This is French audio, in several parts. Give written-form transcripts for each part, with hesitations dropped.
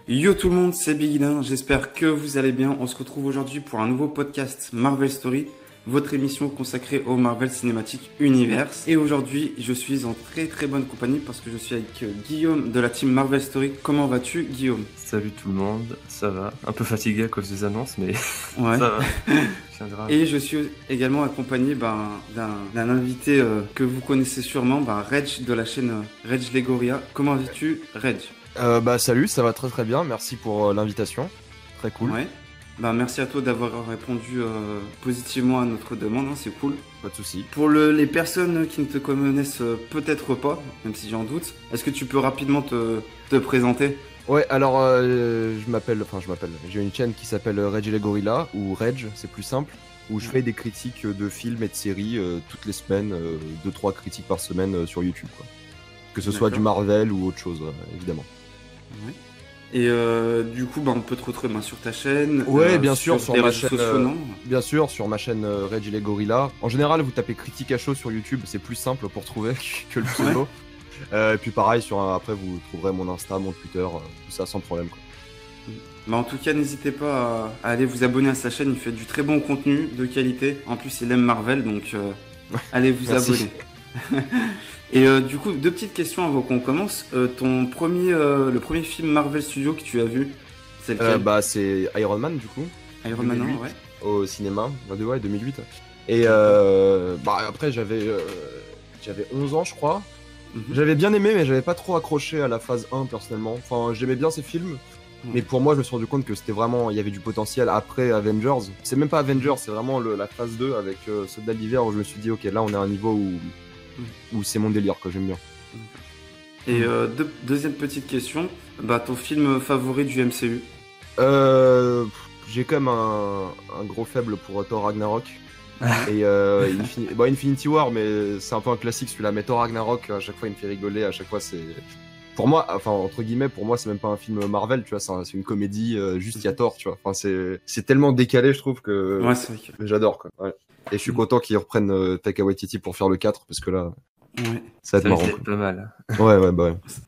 Yo tout le monde, c'est Bigidin, j'espère que vous allez bien. On se retrouve aujourd'hui pour un nouveau podcast Marvel Story, votre émission consacrée au Marvel Cinematic Universe. Et aujourd'hui, je suis en très très bonne compagnie parce que je suis avec Guillaume de la team Marvel Story. Comment vas-tu, Guillaume? Salut tout le monde, ça va. Un peu fatigué à cause des annonces, mais Ouais. ça va. C'est grave. Et je suis également accompagné d'un invité que vous connaissez sûrement, Reg de la chaîne Reg Legoria. Comment vas-tu, Reg? Salut, ça va très très bien, merci pour l'invitation, très cool. Ouais. Merci à toi d'avoir répondu positivement à notre demande, hein, c'est cool. Pas de soucis. Pour les personnes qui ne te connaissent peut-être pas, même si j'en doute, est-ce que tu peux rapidement te présenter? Ouais, alors j'ai une chaîne qui s'appelle Reg et les Gorillas, ou Reg, c'est plus simple, où je fais des critiques de films et de séries toutes les semaines, 2-3 critiques par semaine sur YouTube, quoi. Que ce soit du Marvel ou autre chose, évidemment. Ouais. Et du coup, on peut te retrouver sur ta chaîne. Ouais, bien sûr, sur les ma réseaux chaîne. sociaux, non? Bien sûr, sur ma chaîne Reg et les Gorillas. En général, vous tapez critique à chaud sur YouTube, c'est plus simple pour trouver que le pseudo. Et puis pareil, après vous trouverez mon Insta, mon Twitter, tout ça sans problème, quoi. En tout cas, n'hésitez pas à aller vous abonner à sa chaîne. Il fait du très bon contenu de qualité. En plus, il aime Marvel, donc allez vous abonner. Et du coup, deux petites questions avant qu'on commence. Le premier film Marvel Studio que tu as vu, c'est lequel? C'est Iron Man, du coup. Iron Man 1, ouais. Au cinéma, ouais, 2008. Et après, j'avais 11 ans, je crois. J'avais bien aimé, mais j'avais pas trop accroché à la phase 1, personnellement. Enfin, j'aimais bien ces films. Mais pour moi, je me suis rendu compte que c'était vraiment, il y avait du potentiel après Avengers. C'est même pas Avengers, c'est vraiment la phase 2 avec Soldats d'hiver où je me suis dit, ok, là on est à un niveau où c'est mon délire, que j'aime bien. Et deuxième petite question, ton film favori du MCU? J'ai quand même un gros faible pour Thor Ragnarok. Et Infinity War, mais c'est un peu un classique celui-là. Mais Thor Ragnarok, à chaque fois il me fait rigoler, à chaque fois c'est... Pour moi, enfin entre guillemets, pour moi c'est même pas un film Marvel, tu vois, c'est une comédie, juste il y a Thor, tu vois. Enfin c'est tellement décalé, je trouve que ouais, c'est vrai que... j'adore, quoi. Ouais. Et je suis content qu'ils reprennent Taika Waititi pour faire le 4 parce que là, ouais, ça va être marrant. Ça va être pas mal.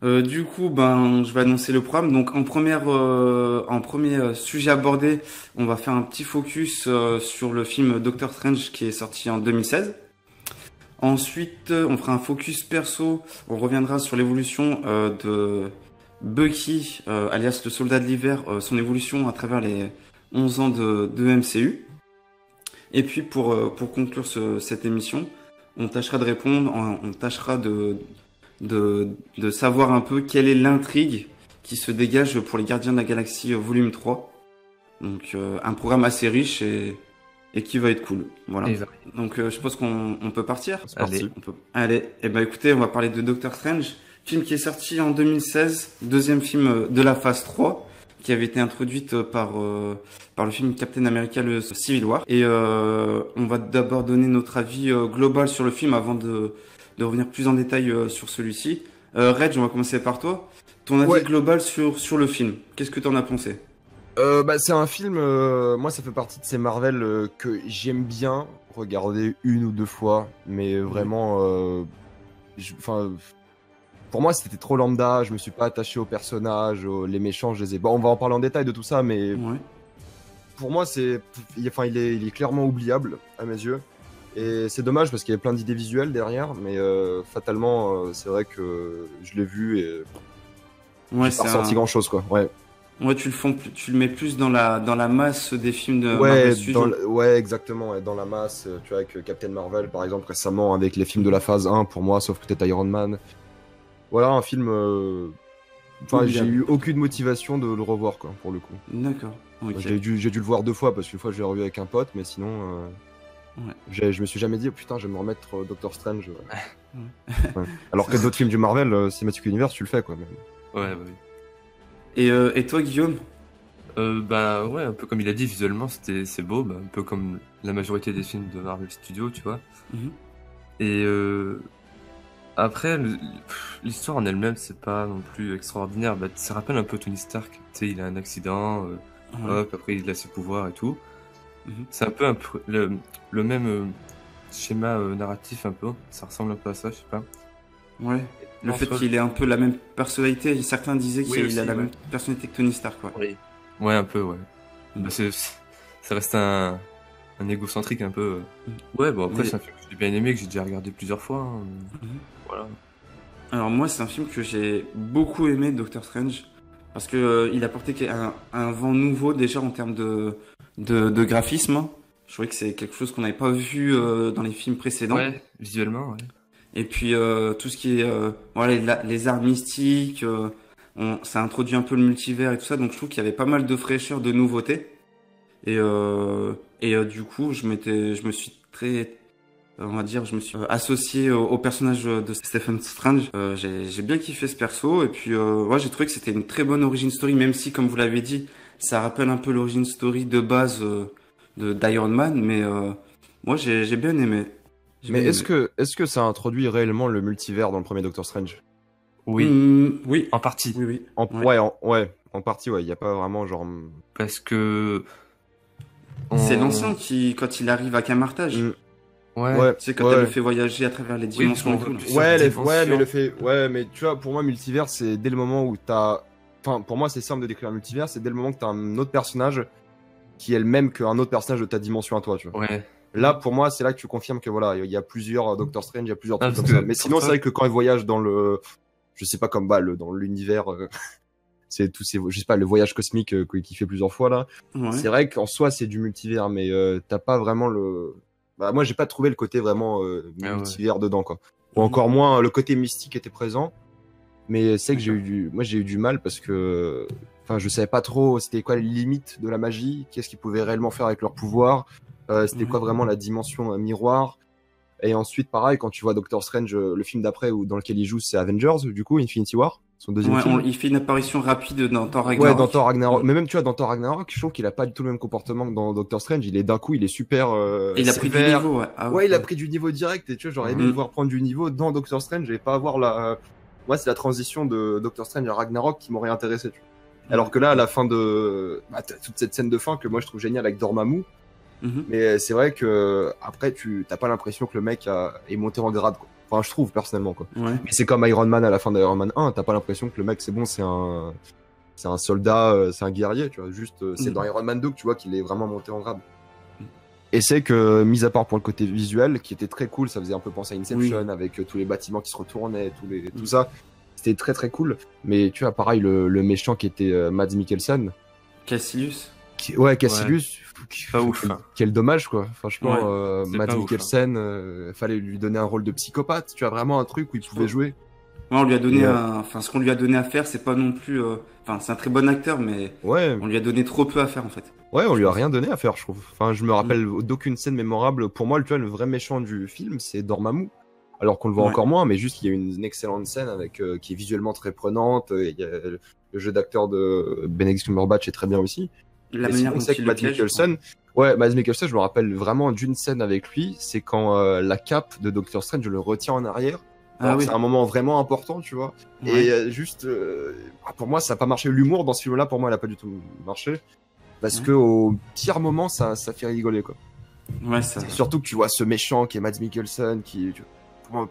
Ouais. Du coup, je vais annoncer le programme. Donc en premier sujet abordé, on va faire un petit focus sur le film Doctor Strange qui est sorti en 2016. Ensuite, on fera un focus perso. On reviendra sur l'évolution de Bucky, alias le soldat de l'hiver, son évolution à travers les 11 ans de MCU. Et puis pour conclure cette émission, on tâchera de répondre, on tâchera de savoir un peu quelle est l'intrigue qui se dégage pour les Gardiens de la Galaxie volume 3. Donc un programme assez riche et qui va être cool. Voilà. Donc je pense qu'on peut partir. Allez. Allez, écoutez, on va parler de Doctor Strange, film qui est sorti en 2016, deuxième film de la phase 3, qui avait été introduite par le film Captain America le Civil War. Et on va d'abord donner notre avis global sur le film avant de revenir plus en détail sur celui-ci. Reg, on va commencer par toi. Ton avis global sur le film, qu'est-ce que t'en as pensé? C'est un film, moi ça fait partie de ces Marvel que j'aime bien regarder une ou deux fois, mais vraiment, pour moi c'était trop lambda, je me suis pas attaché aux personnages, les méchants, je les ai... Bon, on va en parler en détail de tout ça, mais pour moi il est clairement oubliable à mes yeux, et c'est dommage parce qu'il y avait plein d'idées visuelles derrière, mais fatalement c'est vrai que je l'ai vu et j'ai pas ressenti grand chose, quoi. Ouais, tu le mets plus dans la masse des films de Marvel Studios. Ouais, exactement, dans la masse, tu vois, avec Captain Marvel, par exemple, récemment, avec les films de la phase 1, pour moi, sauf peut-être Iron Man. Voilà, un film... j'ai eu aucune motivation de le revoir, quoi, pour le coup. D'accord, ok. J'ai dû le voir deux fois, parce qu'une fois, je l'ai revu avec un pote, mais sinon... je me suis jamais dit, oh, putain, je vais me remettre Doctor Strange. Ouais. Alors que d'autres films du Marvel, Cinematic Universe, tu le fais, quoi. Ouais, bah oui. Et toi, Guillaume? Ouais, un peu comme il a dit, visuellement c'est beau, un peu comme la majorité des films de Marvel Studios, tu vois. Et après, l'histoire en elle-même, c'est pas non plus extraordinaire. Ça rappelle un peu Tony Stark. Tu sais, il a un accident, hop, après il a ses pouvoirs et tout. C'est un peu le même schéma narratif, un peu. Ça ressemble un peu à ça, je sais pas. Ouais. Le fait qu'il ait un peu la même personnalité, certains disaient qu'il aussi, a la même personnalité que Tony Stark, quoi. Oui. Ouais, un peu, ouais. Bah, ça reste un égocentrique un peu. Ouais, bon, après, c'est un film que j'ai bien aimé, que j'ai déjà regardé plusieurs fois. Hein. Voilà. Alors, moi, c'est un film que j'ai beaucoup aimé, Doctor Strange, parce que il apportait un vent nouveau, déjà, en termes de graphisme. Hein. Je trouvais que c'est quelque chose qu'on n'avait pas vu dans les films précédents. Ouais, visuellement, ouais. Et puis, tout ce qui est voilà, les arts mystiques, ça introduit un peu le multivers et tout ça, donc je trouve qu'il y avait pas mal de fraîcheur, de nouveautés. Et du coup, je me suis très, on va dire, je me suis associé au personnage de Stephen Strange. J'ai bien kiffé ce perso, et puis ouais, j'ai trouvé que c'était une très bonne origin story, même si, comme vous l'avez dit, ça rappelle un peu l'origin story de base d'Iron Man, mais moi j'ai bien aimé. Mais est-ce que ça introduit réellement le multivers dans le premier Doctor Strange? Oui. Oui. En partie. Oui. En partie, ouais. Il y a pas vraiment genre. Parce que. C'est l'ancien qui, quand il arrive à Camartage. Ouais. Tu sais, quand elle le fait voyager à travers les dimensions et tout. Ouais, mais tu vois, pour moi, multivers, c'est dès le moment où t'as. Enfin, pour moi, c'est simple de décrire un multivers, c'est dès le moment que t'as un autre personnage qui est le même qu'un autre personnage de ta dimension à toi, tu vois. Ouais. Là, pour moi, c'est là que tu confirmes que voilà, il y a plusieurs Doctor Strange, il y a plusieurs trucs comme ça. Mais sinon, c'est vrai que quand ils voyagent dans le. Je sais pas, comme dans l'univers. C'est tous ces, je sais pas, le voyage cosmique qu'il fait plusieurs fois là. Ouais. C'est vrai qu'en soi, c'est du multivers, mais t'as pas vraiment le. Bah, moi, j'ai pas trouvé le côté vraiment multivers dedans, quoi. Ou encore moins, le côté mystique était présent. Mais c'est que j'ai eu du mal parce que, enfin, je savais pas trop c'était quoi les limites de la magie, qu'est-ce qu'ils pouvaient réellement faire avec leur pouvoir, c'était quoi vraiment la dimension miroir. Et ensuite, pareil, quand tu vois Doctor Strange, le film d'après dans lequel il joue, c'est Avengers, du coup, Infinity War, son deuxième film. Il fait une apparition rapide dans Thor Ragnarok. Ouais, dans Thor Ragnarok. Mais même, tu vois, dans Thor Ragnarok, je trouve qu'il a pas du tout le même comportement que dans Doctor Strange. Il est d'un coup, il est super. Il a pris du niveau, ouais. Ouais, il a pris du niveau direct. Et tu vois, j'aurais aimé le voir prendre du niveau dans Doctor Strange et pas avoir la. Moi, c'est la transition de Doctor Strange à Ragnarok qui m'aurait intéressé. Tu vois. Alors que là, à la fin de. Bah, t'as toute cette scène de fin que moi je trouve géniale avec Dormammu. Mais c'est vrai que après t'as pas l'impression que le mec est monté en grade, quoi. Enfin, je trouve personnellement, quoi. Ouais. Mais c'est comme Iron Man à la fin d'Iron Man 1, t'as pas l'impression que le mec c'est bon, c'est un soldat, c'est un guerrier, tu vois. Juste c'est dans Iron Man 2 que tu vois qu'il est vraiment monté en grade. Et c'est que, mis à part pour le côté visuel, qui était très cool, ça faisait un peu penser à Inception avec tous les bâtiments qui se retournaient, tout ça. C'était très très cool. Mais tu vois, pareil, le méchant qui était Mads Mikkelsen. Cassius. Cassius. Pas ouf. Quel dommage, quoi. Franchement, Mads Mikkelsen, fallait lui donner un rôle de psychopathe. Tu as vraiment un truc où il pouvait jouer. Ouais, on lui a donné ce qu'on lui a donné à faire, c'est pas non plus, c'est un très bon acteur, mais on lui a donné trop peu à faire, en fait. Ouais, on lui a rien donné à faire, je trouve. Enfin, je me rappelle d'aucune scène mémorable. Pour moi, tu vois, le vrai méchant du film, c'est Dormammu. Alors qu'on le voit encore moins, mais juste, il y a une excellente scène avec, qui est visuellement très prenante. Il y a le jeu d'acteur de Benedict Cumberbatch est très bien aussi. La manière dont il Mads Mikkelsen, Mads Mikkelsen, je me rappelle vraiment d'une scène avec lui, c'est quand la cape de Doctor Strange, je le retiens en arrière. C'est un moment vraiment important, tu vois. Et juste, pour moi, ça n'a pas marché. L'humour dans ce film-là, pour moi, elle a pas du tout marché. Parce que au pire moment, ça fait rigoler, quoi. Ouais, ça. Surtout que tu vois ce méchant qui est Mads Mikkelsen, qui,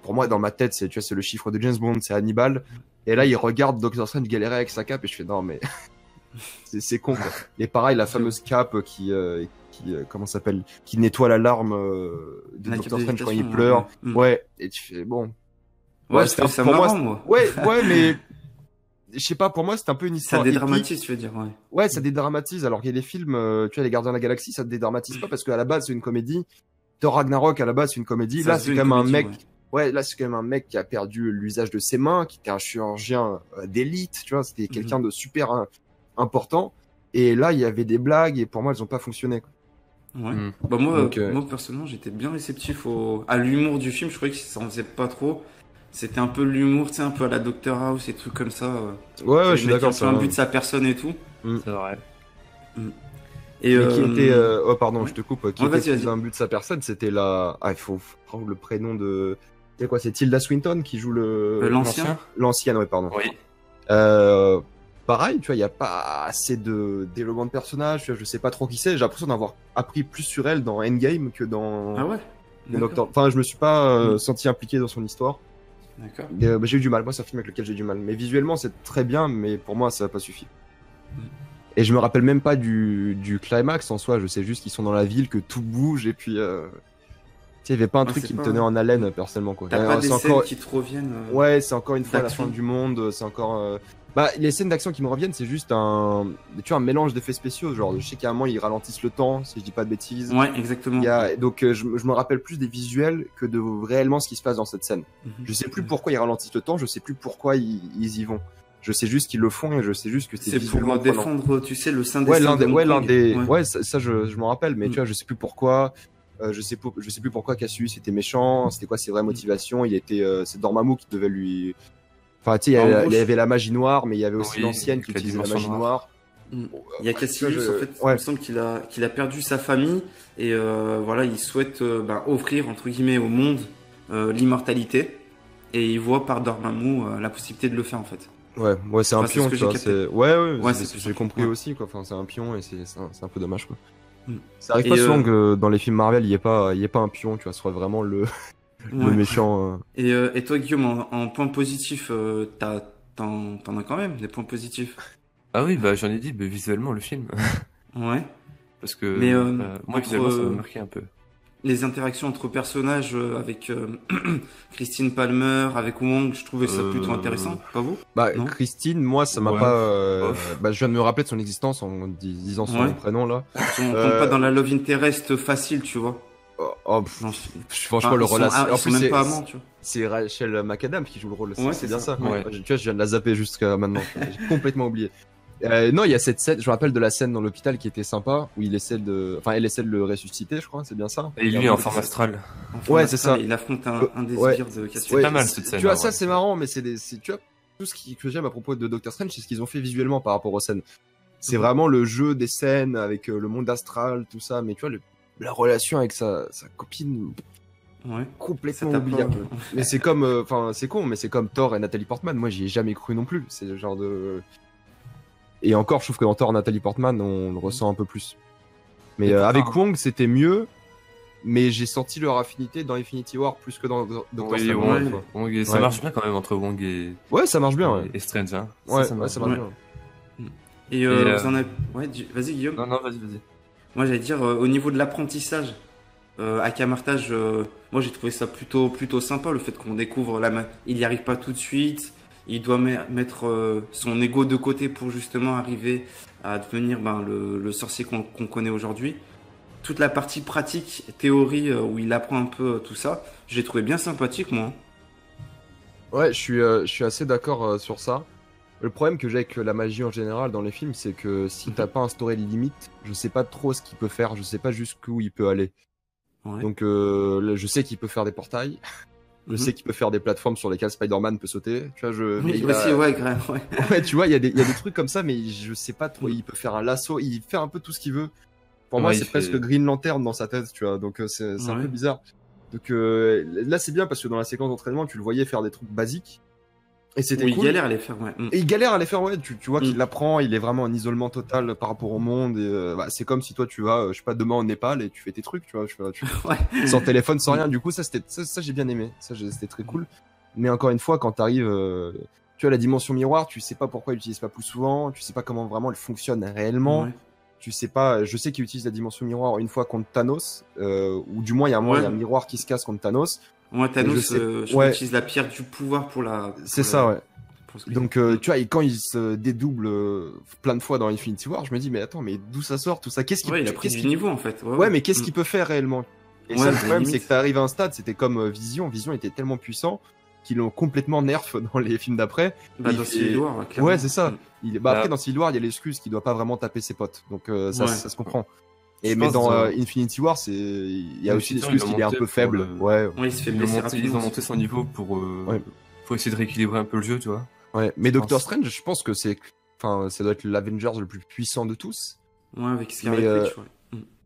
pour moi, dans ma tête, c'est le chiffre de James Bond, c'est Hannibal. Et là, il regarde Doctor Strange galérer avec sa cape et je fais non, mais c'est con, quoi. Et pareil, la fameuse cape qui comment s'appelle, qui nettoie l'alarme de Doctor Strange quand il pleure. Ouais. Et tu fais bon. Ouais, c'est pour marrant, moi. Ouais, mais je sais pas, pour moi, c'est un peu une histoire. Ça dédramatise, tu veux dire, ouais. Ouais, ça dédramatise. Alors qu'il y a des films, tu vois, les Gardiens de la Galaxie, ça dédramatise pas parce qu'à la base, c'est une comédie. Thor Ragnarok, à la base, c'est une comédie. Là, c'est quand même un mec. Ouais, là, c'est quand même un mec qui a perdu l'usage de ses mains, qui était un chirurgien d'élite, tu vois, c'était quelqu'un de super important. Et là, il y avait des blagues et pour moi, elles ont pas fonctionné, quoi. Ouais. Bah moi personnellement, j'étais bien réceptif à l'humour du film. Je croyais que ça en faisait pas trop. C'était un peu l'humour, tu sais, un peu à la Doctor House et trucs comme ça. Ouais, je suis d'accord. C'est un but de sa personne et tout. C'est vrai. Et qui était, oh pardon, je te coupe. Qui était un but de sa personne, c'était il faut prendre le prénom de. C'est quoi, c'est Tilda Swinton qui joue l'ancien. L'ancienne, ouais, pardon. Oui. Pareil, tu vois, il y a pas assez de développement de personnage. Tu vois, je sais pas trop qui c'est. J'ai l'impression d'avoir appris plus sur elle dans Endgame que dans. Ah ouais. Enfin, je me suis pas senti impliqué dans son histoire. D'accord. J'ai eu du mal. Moi, c'est un film avec lequel j'ai du mal. Mais visuellement, c'est très bien, mais pour moi, ça n'a pas suffi. Et je me rappelle même pas du climax en soi. Je sais juste qu'ils sont dans la ville, que tout bouge, et puis. Il n'y avait pas un truc qui me tenait en haleine personnellement, quoi. T'as pas des scènes qui te reviennent Ouais, c'est encore une fois la fin du monde, c'est encore... Bah, les scènes d'action qui me reviennent, c'est juste un mélange d'effets spéciaux, genre je sais qu'à un moment ils ralentissent le temps, si je dis pas de bêtises. Ouais, exactement. Donc je me rappelle plus des visuels que de réellement ce qui se passe dans cette scène. Je sais plus pourquoi ils ralentissent le temps, je sais plus pourquoi ils y vont. Je sais juste qu'ils le font et je sais juste que c'est pour défendre, tu sais, le sein des ça je m'en rappelle, mais tu vois, je sais plus pourquoi. Je sais plus pourquoi Cassius était méchant, c'était quoi ses vraies motivations, c'est Dormammu qui devait lui... Enfin, tu sais, il y avait la magie noire, mais il y avait aussi l'ancienne qui utilisait la magie noire. Il y a Cassius, en fait, il me semble qu'il a perdu sa famille, et voilà, il souhaite offrir, entre guillemets, au monde l'immortalité, et il voit par Dormammu la possibilité de le faire, en fait. Ouais, c'est un pion, tu vois, j'ai compris ouais. aussi, quoi, enfin, c'est un pion, et c'est un peu dommage, quoi. Ça arrive pas souvent que dans les films Marvel, il y ait pas un pion, tu vois, ce soit vraiment le méchant. Et toi, Guillaume, en point positif, t'en as quand même des points positifs. Ah oui, bah j'en ai dit, visuellement le film. Ouais. Parce que moi visuellement ça m'a marqué un peu. Les interactions entre personnages avec Christine Palmer, avec Wong, je trouvais ça plutôt intéressant, pas vous? Bah non, Christine, moi ça m'a pas... Bah je viens de me rappeler de son existence en disant son prénom là. On tombe pas dans la love interest facile, tu vois. Franchement, le relation. En plus, même pas amant, tu vois. C'est Rachel McAdams qui joue le rôle. Ouais, c'est bien ça. Ouais. Tu vois, je viens de la zapper jusqu'à maintenant. J'ai complètement oublié. Non, il y a cette scène, je me rappelle de la scène dans l'hôpital qui était sympa, où elle essaie de le ressusciter, je crois, c'est bien ça. Et lui en forme astrale. Ouais, c'est ça. Il affronte un des sbires de Cassius. C'est pas mal cette scène. Tu vois, ça c'est marrant, mais tu vois, tout ce que j'aime à propos de Doctor Strange, c'est ce qu'ils ont fait visuellement par rapport aux scènes. C'est vraiment le jeu des scènes avec le monde astral, tout ça, mais tu vois, la relation avec sa copine. Ouais. Complètement oubliable. Mais c'est comme, c'est con, mais c'est comme Thor et Nathalie Portman. Moi, j'y ai jamais cru non plus. C'est le genre de. Et encore, je trouve que dans Thor, Nathalie Portman, on le ressent un peu plus. Mais avec Wong, c'était mieux. Mais j'ai senti leur affinité dans Infinity War plus que dans Doctor Strange. Wong, ça marche bien quand même entre Wong et. Ouais, ça marche bien. Et Strange, hein. Ça marche bien. Et vous en avez. Ouais, vas-y, Guillaume. Non, vas-y. Moi, j'allais dire, au niveau de l'apprentissage, à Camartage, moi j'ai trouvé ça plutôt sympa, le fait qu'on découvre il n'y arrive pas tout de suite, il doit mettre son ego de côté pour justement arriver à devenir le sorcier qu'on connaît aujourd'hui. Toute la partie pratique, théorie, où il apprend un peu tout ça, j'ai trouvé bien sympathique, moi. Ouais, je suis assez d'accord sur ça. Le problème que j'ai avec la magie en général dans les films, c'est que si t'as pas instauré de limite, je sais pas trop ce qu'il peut faire, je sais pas jusqu'où il peut aller. Ouais. Donc je sais qu'il peut faire des portails, je sais qu'il peut faire des plateformes sur lesquelles Spider-Man peut sauter. Tu vois, ouais, tu vois, il y a des trucs comme ça, mais je sais pas trop. Il peut faire un lasso, il fait un peu tout ce qu'il veut. Pour moi, c'est presque Green Lantern dans sa tête, tu vois. Donc c'est un peu bizarre. Donc là, c'est bien parce que dans la séquence d'entraînement, tu le voyais faire des trucs basiques. Et c'était cool. Il galère à les faire, ouais. Et il galère à les faire, ouais. Tu vois qu'il l'apprend, il est vraiment en isolement total par rapport au monde. Et, c'est comme si toi, tu vas, je sais pas, demain au Népal et tu fais tes trucs, tu vois. Sans téléphone, sans rien. Du coup, ça j'ai bien aimé. C'était très cool. Mais encore une fois, quand t'arrives, tu as la dimension miroir, tu sais pas pourquoi il l'utilise pas plus souvent, tu sais pas comment vraiment elle fonctionne réellement. Ouais. Tu sais pas, je sais qu'il utilise la dimension miroir une fois contre Thanos, ou du moins il y a un miroir qui se casse contre Thanos. Ouais, Thanos, je utilise la pierre du pouvoir pour la... C'est ça, ouais. Donc, tu vois, et quand il se dédouble plein de fois dans Infinity War, je me dis, mais attends, mais d'où ça sort tout ça? Qu'est-ce qu'il il a pris du niveau, en fait. Ouais, mais qu'est-ce qu'il peut faire réellement? Et ça, le problème, c'est que t'arrives à un stade, c'était comme Vision. Vision était tellement puissant qu'ils l'ont complètement nerf dans les films d'après. Dans Civil War, clairement. Ouais, c'est ça. Après, dans Civil War, il y a l'excuse qu'il doit pas vraiment taper ses potes. Donc, ça se comprend. Mais dans Infinity War, il y a aussi l'excuse qu'il est un peu faible. Ouais, il se fait blesser rapidement. Ils ont monté son niveau pour essayer de rééquilibrer un peu le jeu, tu vois. Ouais, mais Doctor Strange, je pense que ça doit être l'Avengers le plus puissant de tous. Ouais, avec Scarlet Witch,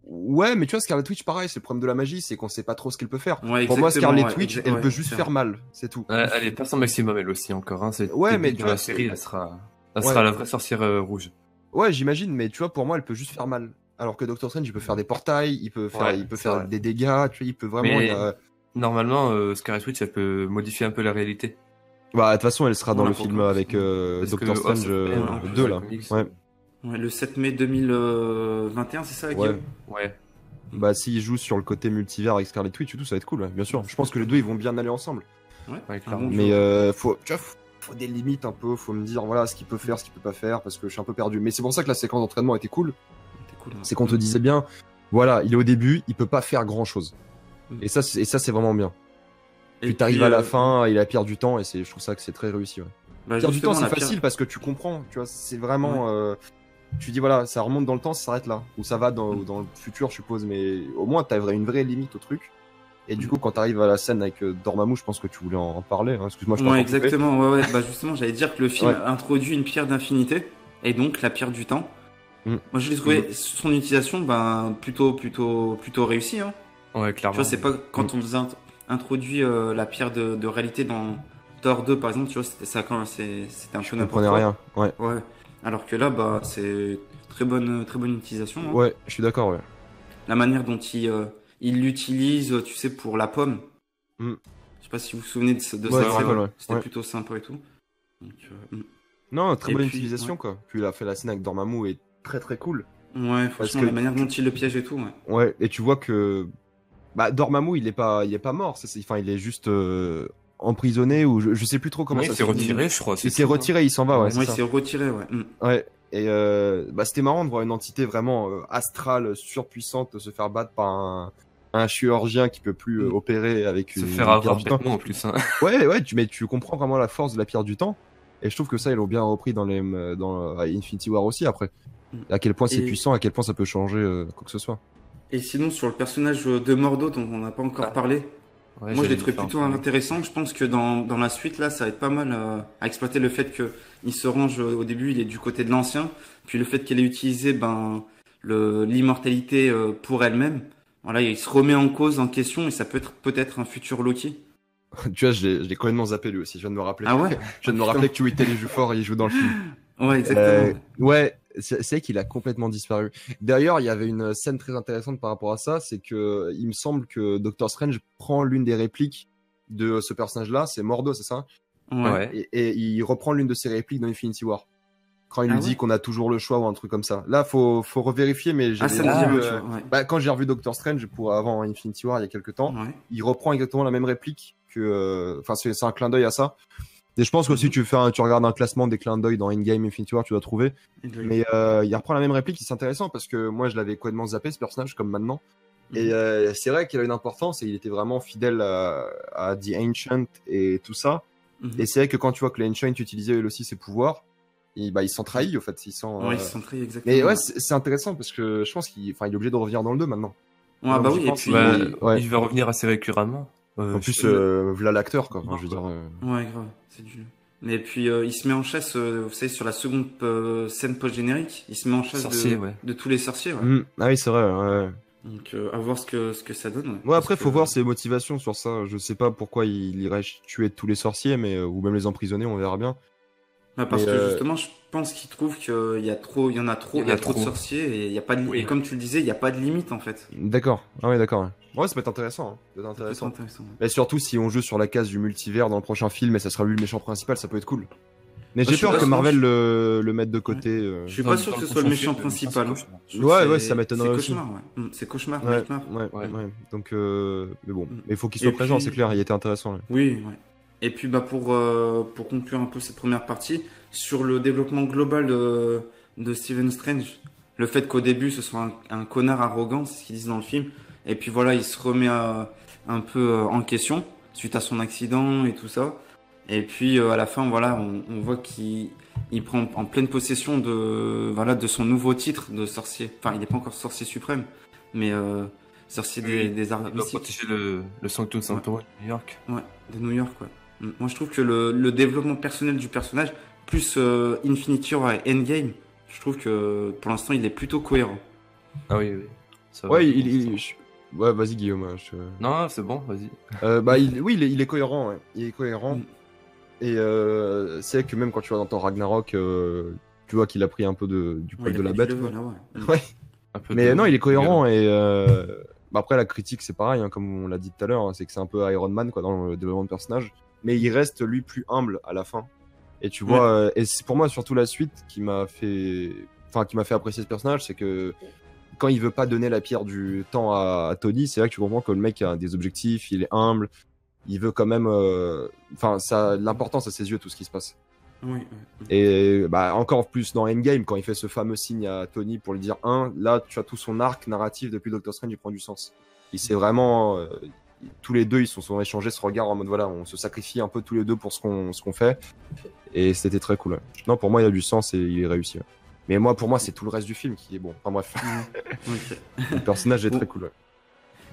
Ouais, mais tu vois, Scarlet Witch, pareil, c'est le problème de la magie, c'est qu'on sait pas trop ce qu'elle peut faire. Ouais, pour moi, Scarlet Witch, elle peut juste faire mal, c'est tout. Elle est pas son maximum, elle aussi, encore. Hein. Mais dans la série, elle sera la vraie sorcière rouge. Ouais, j'imagine, mais tu vois, pour moi, elle peut juste faire mal. Alors que Doctor Strange, il peut faire des portails, il peut faire des dégâts, tu vois, il peut vraiment... normalement, Scarlet Witch, elle peut modifier un peu la réalité. Bah, de toute façon, elle sera On dans l'a le pas film encore avec vu. Doctor Strange en plus, 2, dans là. les comics. Ouais. Ouais, le 7 mai 2021, c'est ça, Ouais. Guillaume? Ouais. Bah, s'ils jouent sur le côté multivers avec Scarlet Witch et tout, ça va être cool, ouais, bien sûr. Je pense que les deux, ils vont bien aller ensemble. Ouais, Ouais, un clairement. bon Mais duo. tu vois, faut des limites un peu, faut me dire, voilà, ce qu'il peut faire, ce qu'il peut pas faire, parce que je suis un peu perdu. Mais c'est pour ça que la séquence d'entraînement était cool. C'était cool, ouais. C'est qu'on te disait bien, voilà, il est au début, il peut pas faire grand chose. Mm. Et ça, c'est vraiment bien. Et Puis t'arrives puis, à la fin, il a pire du temps, et je trouve ça que c'est très réussi, ouais. bah, Pire du temps, justement, c'est la pire- facile parce que tu comprends, tu vois, c'est vraiment. Tu dis voilà, ça remonte dans le temps, ça s'arrête là. Ou ça va dans le futur, je suppose, mais au moins t'as une vraie limite au truc. Et du coup, quand t'arrives à la scène avec Dormammu, je pense que tu voulais en parler, hein. Excuse-moi, je t'ai Ouais, encore coupé. exactement. Ouais. Bah, justement, j'allais dire que le film Ouais. introduit une pierre d'infinité, et donc la pierre du temps. Mm. Moi, je l'ai trouvé, son utilisation, ben, plutôt réussie, hein. Ouais, Tu clairement. vois, c'est pas quand on nous introduit la pierre de réalité dans Thor 2, par exemple, tu vois, c'était un peu Je n'importe comprenais quoi. rien. Ouais. Ouais. Alors que là, bah, c'est très bonne utilisation, hein. Ouais, je suis d'accord, ouais. La manière dont il l'utilise, tu sais, pour la pomme. Mm. Je sais pas si vous vous souvenez de Ouais, cette je me scène. rappelle, ouais. C'était Ouais. plutôt sympa et tout. Donc, Non, très Et bonne puis, utilisation, ouais. quoi. Puis il a fait la scène avec Dormammu est très très cool. ouais, Parce franchement, que la manière dont il le piège et tout, ouais. Ouais, et tu vois que bah, Dormammu, il est pas mort. Enfin, il est juste emprisonné ou je sais plus trop comment Ouais, ça il s'est se dit. retiré, je crois. Il s'est tout, hein. retiré, il s'en va, ouais. Moi, c'est il ça. s'est retiré, ouais. Ouais. Et bah, c'était marrant de voir une entité vraiment astrale, surpuissante, se faire battre par un chirurgien qui peut plus opérer avec Se une faire pierre avoir du temps. bêtement en plus. Hein. Ouais, mais tu comprends vraiment la force de la pierre du temps. Et je trouve que ça, ils l'ont bien repris dans Infinity War aussi après. À quel point c'est Et- puissant, à quel point ça peut changer quoi que ce soit. Et sinon, sur le personnage de Mordo, dont on n'a pas encore parlé, Ouais, moi, je l'ai j'allais trouvé faire un plutôt peu. intéressant. Je pense que dans la suite, là, ça va être pas mal à exploiter le fait qu'il se range au début, il est du côté de l'ancien. Puis le fait qu'elle ait utilisé l'immortalité pour elle-même. Voilà, il se remet en cause, en question, et ça peut être peut-être un futur Loki. Tu vois, je l'ai complètement zappé lui aussi, je viens de me rappeler. Ah ouais? Je viens de me rappeler que Chiwetel il joue fort et il joue dans le film. Ouais, exactement. Ouais, c'est vrai qu'il a complètement disparu. D'ailleurs, il y avait une scène très intéressante par rapport à ça, c'est que il me semble que Doctor Strange prend l'une des répliques de ce personnage-là, c'est Mordo, c'est ça? Ouais. Et il reprend l'une de ses répliques dans Infinity War. Quand il Ah lui ouais dit qu'on a toujours le choix ou un truc comme ça. Là, faut revérifier, mais Ah, j'avais ça me dit vu, rien, tu vois, ouais. bah, quand j'ai revu Doctor Strange avant Infinity War il y a quelques temps, Ouais. il reprend exactement la même réplique que, enfin, c'est un clin d'œil à ça. Et je pense que si tu regardes un classement des clins d'œil dans Endgame, Infinity War, tu dois trouver. Mais il reprend la même réplique, c'est intéressant parce que moi je l'avais complètement zappé ce personnage comme maintenant. Et c'est vrai qu'il a une importance et il était vraiment fidèle à The Ancient et tout ça. Et c'est vrai que quand tu vois que l'Ancient utilisait elle aussi ses pouvoirs, il se sent trahi au fait. Il Ouais, il se sent trahi, exactement. Mais ouais, c'est intéressant parce que je pense qu'il est obligé de revenir dans le 2 maintenant. Ouais, bah Donc, oui, je et pense puis. ouais. Il va revenir assez récurremment. En plus, je sais- voilà l'acteur quoi. Enfin, je veux dire. Ouais, grave, c'est du. Et puis il se met en chasse, vous savez, sur la seconde scène post-générique, il se met en chasse Sorcier, ouais. de tous les sorciers. Ouais. Ah oui, c'est vrai. Ouais. Donc à voir ce que ça donne. Ouais, après, faut voir ses motivations sur ça. Je sais pas pourquoi il irait tuer tous les sorciers, mais ou même les emprisonner, on verra bien. Bah, parce Mais, que justement, je pense qu'il trouve qu'il y a trop, il y en a trop, il y a trop de sorciers et il y a pas de, Oui. et comme tu le disais, il y a pas de limite en fait. D'accord. Ah ouais, d'accord. Ouais, ça peut être intéressant. Hein. Ça peut être C'est intéressant. intéressant. Mais surtout si on joue sur la case du multivers dans le prochain film et ça sera lui le méchant principal, ça peut être cool. Mais j'ai je suis peur pas que sûr, Marvel le mette de côté. Je suis pas sûr que ce soit le méchant principal. Je trouve Ouais, que ouais, c'est- ça m'étonnerait C'est aussi. cauchemar, ouais. C'est cauchemar, Ouais, Nightmare. ouais. Donc, mais bon, Mm. mais il faut qu'il soit Et présent, puis- c'est clair, il était intéressant. Ouais. Oui, ouais. Et puis pour conclure un peu cette première partie, sur le développement global de Stephen Strange, le fait qu'au début ce soit un connard arrogant, c'est ce qu'ils disent dans le film, et puis voilà, il se remet un peu en question suite à son accident et tout ça. Et puis à la fin, voilà, on voit qu'il prend en pleine possession de son nouveau titre de sorcier. Enfin, il n'est pas encore sorcier suprême, mais sorcier des arts Il doit mystiques. protéger le Sanctum Sanctorum de New York. Ouais, de New York, ouais. Moi, je trouve que le développement personnel du personnage, plus Infinity War et Endgame, je trouve que pour l'instant, il est plutôt cohérent. Ah oui, oui. Ça va. Ouais, ouais, vas-y Guillaume. Non, c'est bon, vas-y. Oui, il est cohérent. Ouais. Il est cohérent. Et c'est vrai que même quand tu vois dans ton Ragnarok, tu vois qu'il a pris un peu du poil de la bête. Level, quoi. là, ouais. Ouais. Un peu Mais de- non, il est cohérent et Bah après, la critique, c'est pareil, hein, comme on l'a dit tout à l'heure, hein, c'est que c'est un peu Iron Man quoi, dans le développement de personnage. Mais il reste, lui, plus humble à la fin. Et tu vois, et c'est pour moi surtout la suite qui m'a fait apprécier ce personnage, c'est que quand il veut pas donner la pierre du temps à Tony, c'est là que tu comprends que le mec a des objectifs, il est humble, il veut quand même, ça a de l'importance à ses yeux tout ce qui se passe. Oui. Et bah, encore plus dans Endgame, quand il fait ce fameux signe à Tony pour lui dire là tu as tout son arc narratif depuis Doctor Strange, il prend du sens. Il s'est vraiment, tous les deux ils se sont échangés ce regard en mode voilà, on se sacrifie un peu tous les deux pour ce qu'on fait, et c'était très cool. Non, pour moi il a du sens et il est réussi. Mais pour moi c'est tout le reste du film qui est bon. Enfin bref, le personnage est très cool.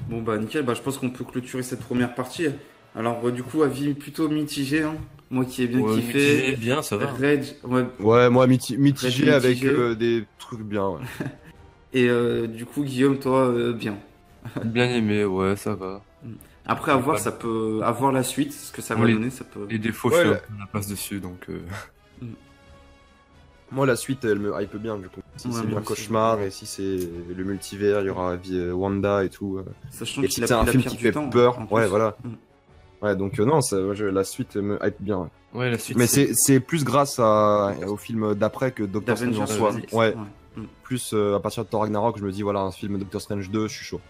Bon bah nickel, bah je pense qu'on peut clôturer cette première partie. Alors du coup, avis plutôt mitigé, hein. Moi qui ai bien kiffé. Mitigé, bien, ça va. Ouais, moi mitigé avec des trucs bien. Ouais. Et du coup, Guillaume, toi, bien. Bien aimé, ouais, ça va. Après, avoir la suite, ce que ça va donner, ça peut. Les défauts, je fais un peu la passe dessus, donc. Moi, la suite, elle me hype bien, du coup. Si c'est bien Cauchemar, et si c'est le multivers, il y aura Wanda et tout. Sachant qu'il c'est un film qui fait peur. Ouais, voilà. Ouais, donc non, la suite me hype bien. Ouais, la suite. Mais c'est plus grâce au film d'après que Doctor Strange en soi. Ouais. Plus à partir de Thor Ragnarok, je me dis voilà, un film Doctor Strange 2, je suis chaud.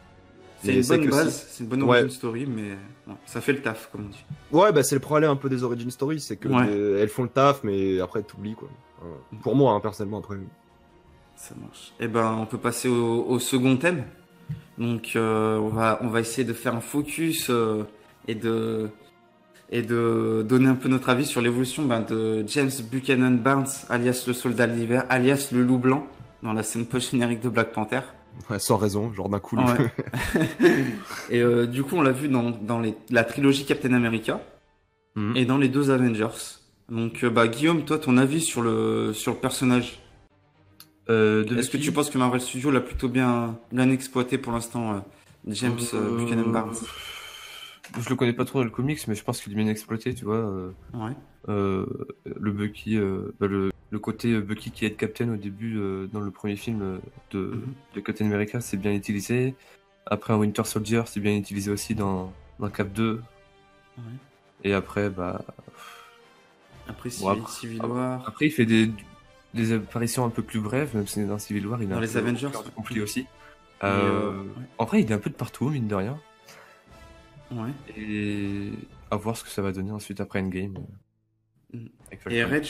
C'est une bonne base, c'est une bonne origin story, mais ça fait le taf, comme on dit. Ouais, bah c'est le problème un peu des origin stories, c'est que elles font le taf, mais après t'oublies quoi. Pour moi, hein, personnellement, après. Ça marche. Et ben, on peut passer au second thème. Donc, on va essayer de faire un focus et de donner un peu notre avis sur l'évolution de James Buchanan Barnes, alias le Soldat de l'Hiver, alias le Loup Blanc, dans la scène post-générique de Black Panther. Ouais, sans raison, genre d'un coup. Ouais. Et du coup, on l'a vu dans la trilogie Captain America et dans les 2 Avengers. Donc, Guillaume, toi, ton avis sur le personnage. Est-ce que tu penses que Marvel Studios l'a plutôt bien exploité pour l'instant, James Buchanan Barnes? Je le connais pas trop dans le comics, mais je pense qu'il est bien exploité, tu vois. Le Bucky, le côté Bucky qui aide Captain au début dans le premier film de Captain America, c'est bien utilisé. Après, un Winter Soldier, c'est bien utilisé aussi dans Cap 2. Ouais. Et après, Après Civil War. Après, il fait des apparitions un peu plus brèves, même si dans Civil War, il a dans les Avengers compris aussi. En vrai, il est un peu de partout, mine de rien. Ouais. Et à voir ce que ça va donner ensuite après Endgame. Et Reg,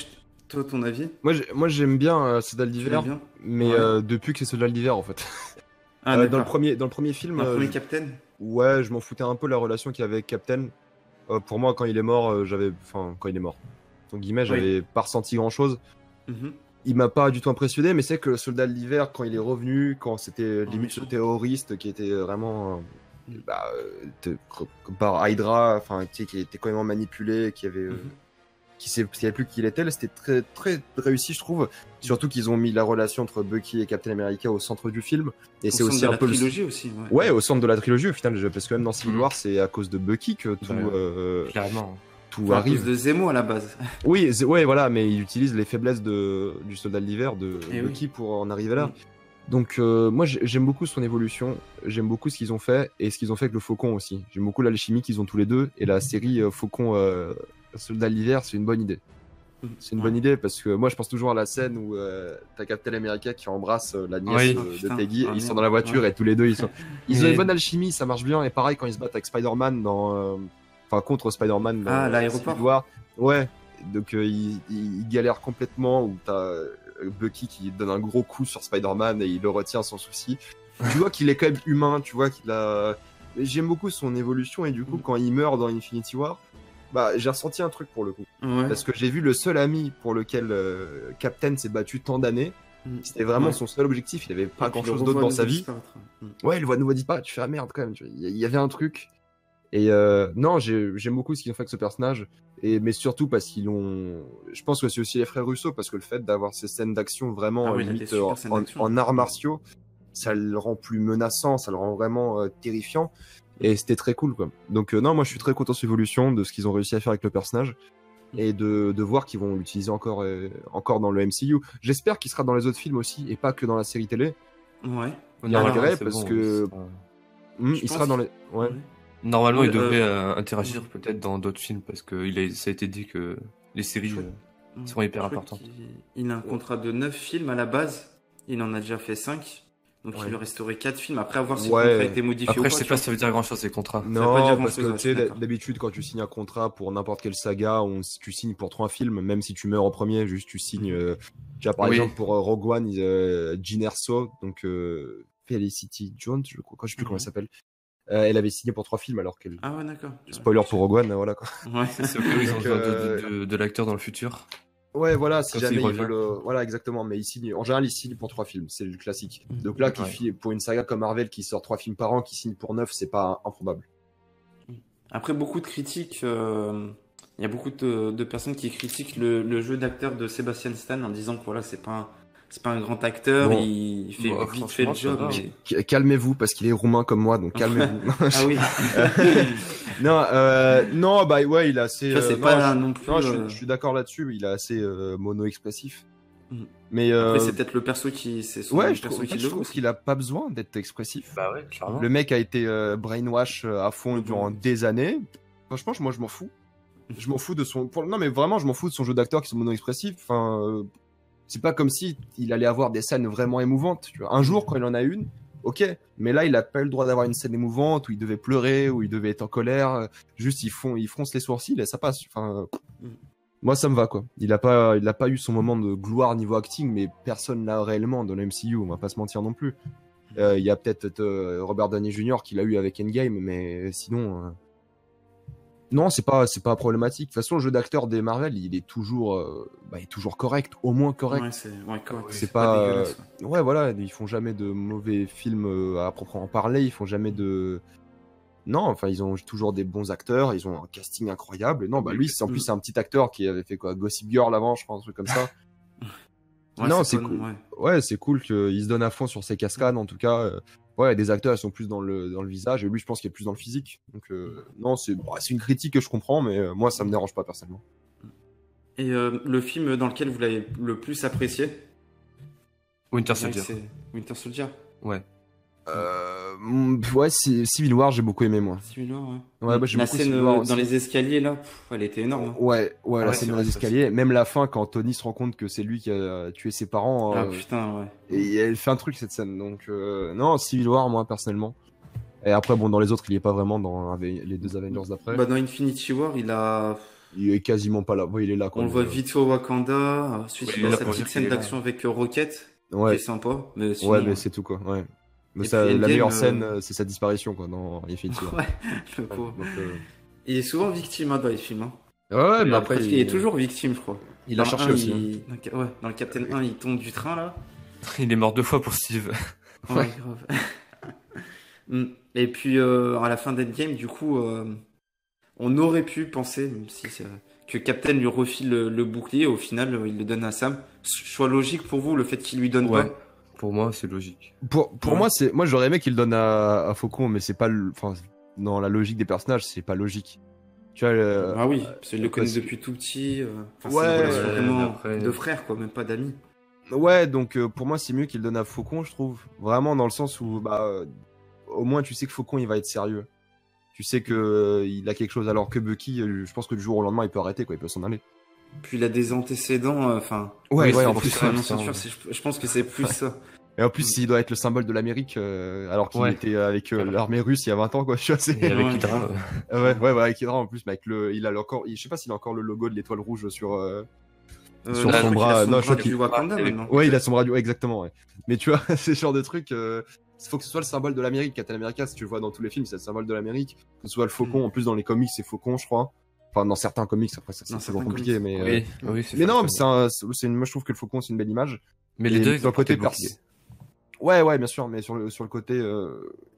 toi, ton avis? Moi j'aime bien Soldat d'hiver, mais depuis que c'est Soldat d'hiver en fait. Dans le premier film. Dans le premier Captain? Ouais, je m'en foutais un peu la relation qu'il y avait avec Captain. Pour moi, quand il est mort, quand il est mort. Donc guillemets, j'avais pas ressenti grand chose. Il m'a pas du tout impressionné, mais c'est que le Soldat de l'hiver, quand il est revenu, quand c'était limite ce terroriste qui était vraiment par Hydra, enfin qui était quand même manipulé, qui savait plus qui il était, c'était très très réussi, je trouve. Surtout qu'ils ont mis la relation entre Bucky et Captain America au centre du film, et c'est aussi un peu la trilogie aussi. Ouais, au centre de la trilogie au final, parce que même dans Civil War, c'est à cause de Bucky que tout clairement. Tout arrive. À cause de Zemo à la base. Oui, voilà, mais il utilise les faiblesses du Soldat de l'hiver de Bucky pour en arriver là. Donc moi j'aime beaucoup son évolution, j'aime beaucoup ce qu'ils ont fait et ce qu'ils ont fait avec le Faucon aussi. J'aime beaucoup l'alchimie qu'ils ont tous les deux, et la série Faucon Soldat de l'hiver, c'est une bonne idée. C'est une bonne idée parce que moi je pense toujours à la scène où t'as Captain America qui embrasse la nièce de Peggy, ils sont dans la voiture et tous les deux ils ont une bonne alchimie, ça marche bien. Et pareil quand ils se battent avec Spider-Man contre Spider-Man dans l'aéroport. Ouais, donc ils galèrent complètement, où t'as Bucky qui donne un gros coup sur Spider-Man et il le retient sans souci. Tu vois qu'il est quand même humain, tu vois qu'il a... J'aime beaucoup son évolution, et du coup quand il meurt dans Infinity War, j'ai ressenti un truc pour le coup. Parce que j'ai vu le seul ami pour lequel Captain s'est battu tant d'années. C'était vraiment son seul objectif, il avait pas grand chose d'autre dans sa vie. Ouais, il le voit de nouveau disparaître, tu fais merde quand même, il y avait un truc. Et non, j'aime beaucoup ce qu'ils ont fait avec ce personnage, mais surtout parce qu'ils ont... Je pense que c'est aussi les frères Russo, parce que le fait d'avoir ces scènes d'action vraiment limite en arts martiaux, ça le rend plus menaçant, ça le rend vraiment terrifiant, et c'était très cool quoi. Donc non, moi je suis très content de cette évolution, de ce qu'ils ont réussi à faire avec le personnage, et de voir qu'ils vont l'utiliser encore dans le MCU. J'espère qu'il sera dans les autres films aussi, et pas que dans la série télé. Ouais. Il y a un regret parce que... Il sera dans les. Ouais. Normalement, il devrait interagir peut-être dans d'autres films parce que ça a été dit que les séries sont hyper importantes. Il a un contrat de 9 films à la base. Il en a déjà fait 5. Donc il lui resterait 4 films. Après, à voir si le contrat a été modifié ou pas. Après, je sais pas si ça veut dire grand-chose, ces contrats. Non, parce que tu sais, d'habitude, quand tu signes un contrat pour n'importe quelle saga, tu signes pour 3 films, même si tu meurs au premier, juste tu signes. Tu vois, par exemple, pour Rogue One, Jyn Erso, donc Felicity Jones, je sais plus comment elle s'appelle. Elle avait signé pour 3 films alors qu'elle. Ah ouais, d'accord. Spoiler pour Rogue One, voilà quoi. Ouais. C'est ils ont besoin de l'acteur dans le futur. Ouais, voilà, si jamais ils veulent. Voilà, exactement. Mais en général, ils signent pour 3 films, c'est le classique. Donc là, pour une saga comme Marvel qui sort 3 films par an, qui signe pour 9, c'est pas improbable. Après, beaucoup de critiques. Il y a beaucoup de personnes qui critiquent le jeu d'acteur de Sebastian Stan en disant que voilà, c'est pas un grand acteur, il fait vite fait le job. Mais... Calmez-vous, parce qu'il est roumain comme moi, donc calmez-vous. Ah oui. Non, bah ouais, il est assez. Ça, c'est pas non plus. Non, je suis d'accord là-dessus. Il est assez mono-expressif. Mais après, c'est peut-être le perso qui. Je trouve qu'il a pas besoin d'être expressif. Bah ouais, clairement. Le mec a été brainwash à fond durant des années. Franchement, moi, je m'en fous. Je m'en fous de son. Non, mais vraiment, je m'en fous de son jeu d'acteur qui sont mono-expressifs. Enfin. C'est pas comme si il allait avoir des scènes vraiment émouvantes. Tu vois. Un jour, quand il en a une, ok. Mais là, il a pas eu le droit d'avoir une scène émouvante où il devait pleurer, où il devait être en colère. Juste, il fronce les sourcils et ça passe. Enfin, moi, ça me va, quoi. Il a pas eu son moment de gloire niveau acting, mais personne l'a réellement dans le MCU. On va pas se mentir non plus. Il y a peut-être Robert Downey Jr. qui l'a eu avec Endgame, mais sinon. Non, c'est pas problématique. De toute façon, le jeu d'acteur des Marvel, il est toujours correct, au moins correct. Ouais, correct. C'est pas dégueulasse. Ouais, voilà, ils font jamais de mauvais films à proprement parler. Ils font jamais de. Non, enfin, ils ont toujours des bons acteurs. Ils ont un casting incroyable. Non, bah lui, en plus, c'est un petit acteur qui avait fait quoi, Gossip Girl avant, je crois, un truc comme ça. Non, c'est cool. Ouais, c'est cool qu'il se donne à fond sur ses cascades, en tout cas. Ouais, des acteurs, ils sont plus dans le visage, et lui, je pense qu'il est plus dans le physique. Donc, non, c'est une critique que je comprends, mais moi, ça me dérange pas personnellement. Et le film dans lequel vous l'avez le plus apprécié? Winter Soldier. Winter Soldier. Ouais. Ouais, Civil War, j'ai beaucoup aimé, moi. Civil War, ouais. Ouais, moi, j'ai la beaucoup scène Civil War dans les escaliers, là, elle était énorme. Hein. Ouais, la scène dans les escaliers. Même la fin, quand Tony se rend compte que c'est lui qui a tué ses parents. Ah putain, ouais. Et elle fait un truc, cette scène. Donc, non, Civil War, moi, personnellement. Et après, bon, dans les autres, il est pas vraiment dans les 2 Avengers d'après. Bah, dans Infinity War, il est quasiment pas là. Ouais, il est là, quoi. On le voit vite au Wakanda. Ensuite, il a sa petite scène d'action avec Rocket. Ouais. Qui est sympa. Mais sinon, ouais, mais c'est tout, quoi. Ouais. Mais la meilleure scène, c'est sa disparition, quoi, dans Infinity War. Ouais, le pauvre. Il est souvent victime dans les films. Hein. Ouais, mais après. Il est toujours victime, je crois. Il a cherché aussi. Ouais, dans le Captain 1, il tombe du train, là. Il est mort 2 fois pour Steve. Ouais, grave. Et puis, à la fin d'Endgame, du coup, on aurait pu penser, même si que Captain lui refile le bouclier. Au final, il le donne à Sam. Choix logique pour vous, le fait qu'il lui donne pas? Pour moi, c'est logique. Pour moi, j'aurais aimé qu'il le donne à Faucon, mais c'est pas dans la logique des personnages, c'est pas logique. Tu vois, ah oui, parce qu'il le connaît depuis tout petit. C'est une relation vraiment de frère, quoi, même pas d'amis. Ouais, donc pour moi, c'est mieux qu'il le donne à Faucon, je trouve. Vraiment dans le sens où, au moins, tu sais que Faucon, il va être sérieux. Tu sais que il a quelque chose, alors que Bucky, je pense que du jour au lendemain, il peut arrêter, quoi, il peut s'en aller. Puis il a des antécédents, en plus, je pense que c'est plus ça. Et en plus, il doit être le symbole de l'Amérique, alors qu'il était avec l'armée russe il y a 20 ans, quoi. Je sais. Et avec Hydra. Avec Hydra en plus, mais il a encore, je sais pas s'il a encore le logo de l'étoile rouge sur son bras. Non, je crois qu'il Wakanda maintenant. Ouais, il a son bras exactement. Ouais. Mais tu vois, c'est ce genre de truc. Il faut que ce soit le symbole de l'Amérique. Captain America, si tu le vois dans tous les films, c'est le symbole de l'Amérique. Que ce soit le faucon, en plus dans les comics, c'est faucon, je crois. Enfin, dans certains comics, après, c'est toujours compliqué, mais. Oui, mais non, moi, je trouve que le faucon, c'est une belle image. Mais les deux, sur le côté ouais, bien sûr, mais sur le côté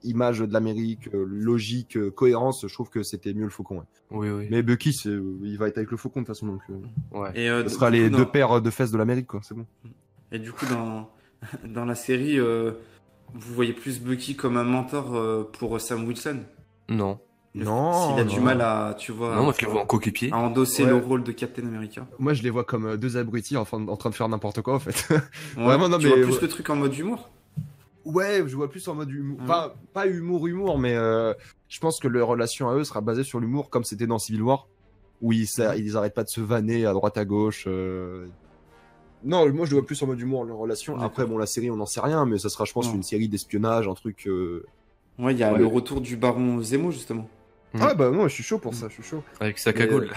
image de l'Amérique, logique, cohérence, je trouve que c'était mieux le faucon. Ouais. Oui. Mais Bucky, il va être avec le faucon de toute façon, donc. Et ce sera les 2 paires de fesses de l'Amérique, quoi. C'est bon. Et du coup, dans la série, vous voyez plus Bucky comme un mentor pour Sam Wilson? Non. Non. S'il a du mal à, tu vois. Non, moi je le vois en coéquipier. À endosser le rôle de Captain America. Moi, je les vois comme 2 abrutis en train de faire n'importe quoi, en fait. Vraiment, non, tu vois plus le truc en mode humour? Ouais, je vois plus en mode humour. Ah Enfin, pas humour, mais je pense que leur relation à eux sera basée sur l'humour, comme c'était dans Civil War, où ils arrêtent pas de se vanner à droite à gauche. Non, moi je le vois plus en mode humour, leur relation. D'accord. Après, bon, la série, on n'en sait rien, mais ça sera, je pense, Non. une série d'espionnage, un truc. Ouais, il y a Ouais. le retour du baron Zemo, justement. Ah bah non, je suis chaud pour ça, je suis chaud. Avec sa cagoule.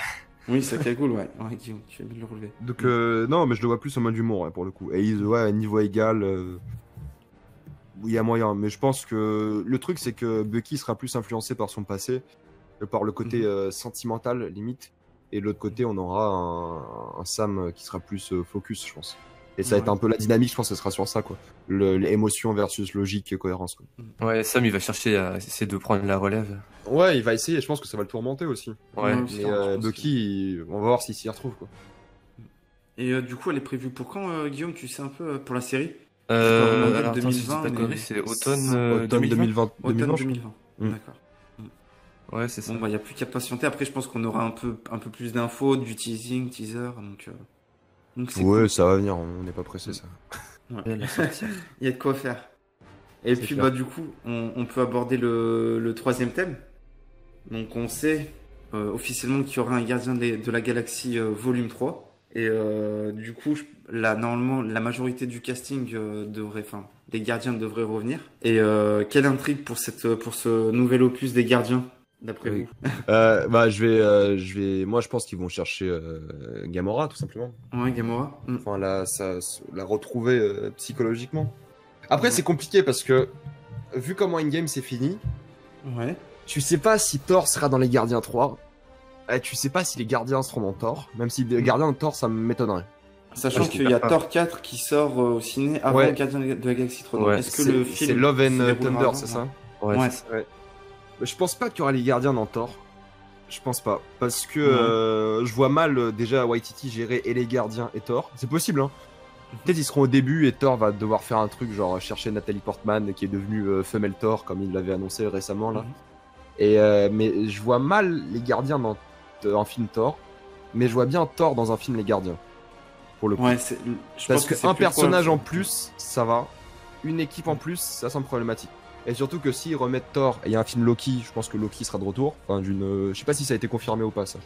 Oui, ça cagoule, ouais. Ouais, Guillaume, tu viens de le relever. Donc non, mais je le vois plus en mode humour, ouais, pour le coup. Et ouais, à niveau égal, il y a moyen. Mais je pense que le truc, c'est que Bucky sera plus influencé par son passé, par le côté sentimental, limite. Et de l'autre côté, on aura un Sam qui sera plus focus, je pense. Et ça va être un peu la dynamique, je pense que ce sera sur ça, quoi. L'émotion versus logique et cohérence, quoi. Ouais, Sam, il va chercher à essayer de prendre la relève. Ouais, il va essayer, je pense que ça va le tourmenter aussi. Ouais. Mais Bucky, on va voir s'il s'y retrouve, quoi. Et du coup, elle est prévue pour quand, Guillaume, tu sais un peu, pour la série? Alors, Genre, attends, si je dis 2020, pas de mais- conneries, c'est automne Automne 2020. Automne 2020, 2020. Mm. D'accord. Ouais, c'est ça. Bon, bah, il n'y a plus qu'à patienter. Après, je pense qu'on aura un peu plus d'infos, du teaser, donc c'est ouais, cool. ça va venir, on n'est pas pressé, ça. Elle va sortir. Il y a de quoi faire. Et C'est puis, clair. bah, du coup, on peut aborder le troisième thème. Donc, on sait officiellement qu'il y aura un Gardien de la Galaxie volume 3. Et du coup, normalement, la majorité du casting des Gardiens devrait revenir. Et quelle intrigue pour ce nouvel opus des Gardiens, d'après Oui. vous? Bah, moi, je pense qu'ils vont chercher Gamora, tout simplement. Ouais, Gamora. Mm. Enfin, la retrouver psychologiquement. Après, Ouais. c'est compliqué parce que, vu comment Endgame c'est fini, Ouais. tu sais pas si Thor sera dans les Gardiens 3. Tu sais pas si les Gardiens seront dans Thor. Même si les Gardiens de Thor, ça m'étonnerait. Sachant Parce qu'il y a que- Thor 4 qui sort au ciné avant Ouais. Gardien de la Galaxie 3. Donc, Ouais. est-ce que le film C'est Love se and déroulera Thunder, avant? c'est ça? Ouais, Ouais. c'est ça. Je pense pas qu'il y aura les Gardiens dans Thor. Je pense pas. Parce que je vois mal déjà Waititi gérer et les Gardiens et Thor. C'est possible, hein. Peut-être ils seront au début et Thor va devoir faire un truc genre chercher Nathalie Portman qui est devenue femelle Thor comme il l'avait annoncé récemment là. Et mais je vois mal les Gardiens dans un film Thor, mais je vois bien Thor dans un film Les Gardiens. Pour le coup. Ouais, je Parce pense que c'est qu'un plus personnage en probable. plus, ça va. Une équipe en plus, ça semble problématique. Et surtout que s'ils remettent Thor, et il y a un film Loki, je pense que Loki sera de retour. Enfin, je sais pas si ça a été confirmé ou pas ça.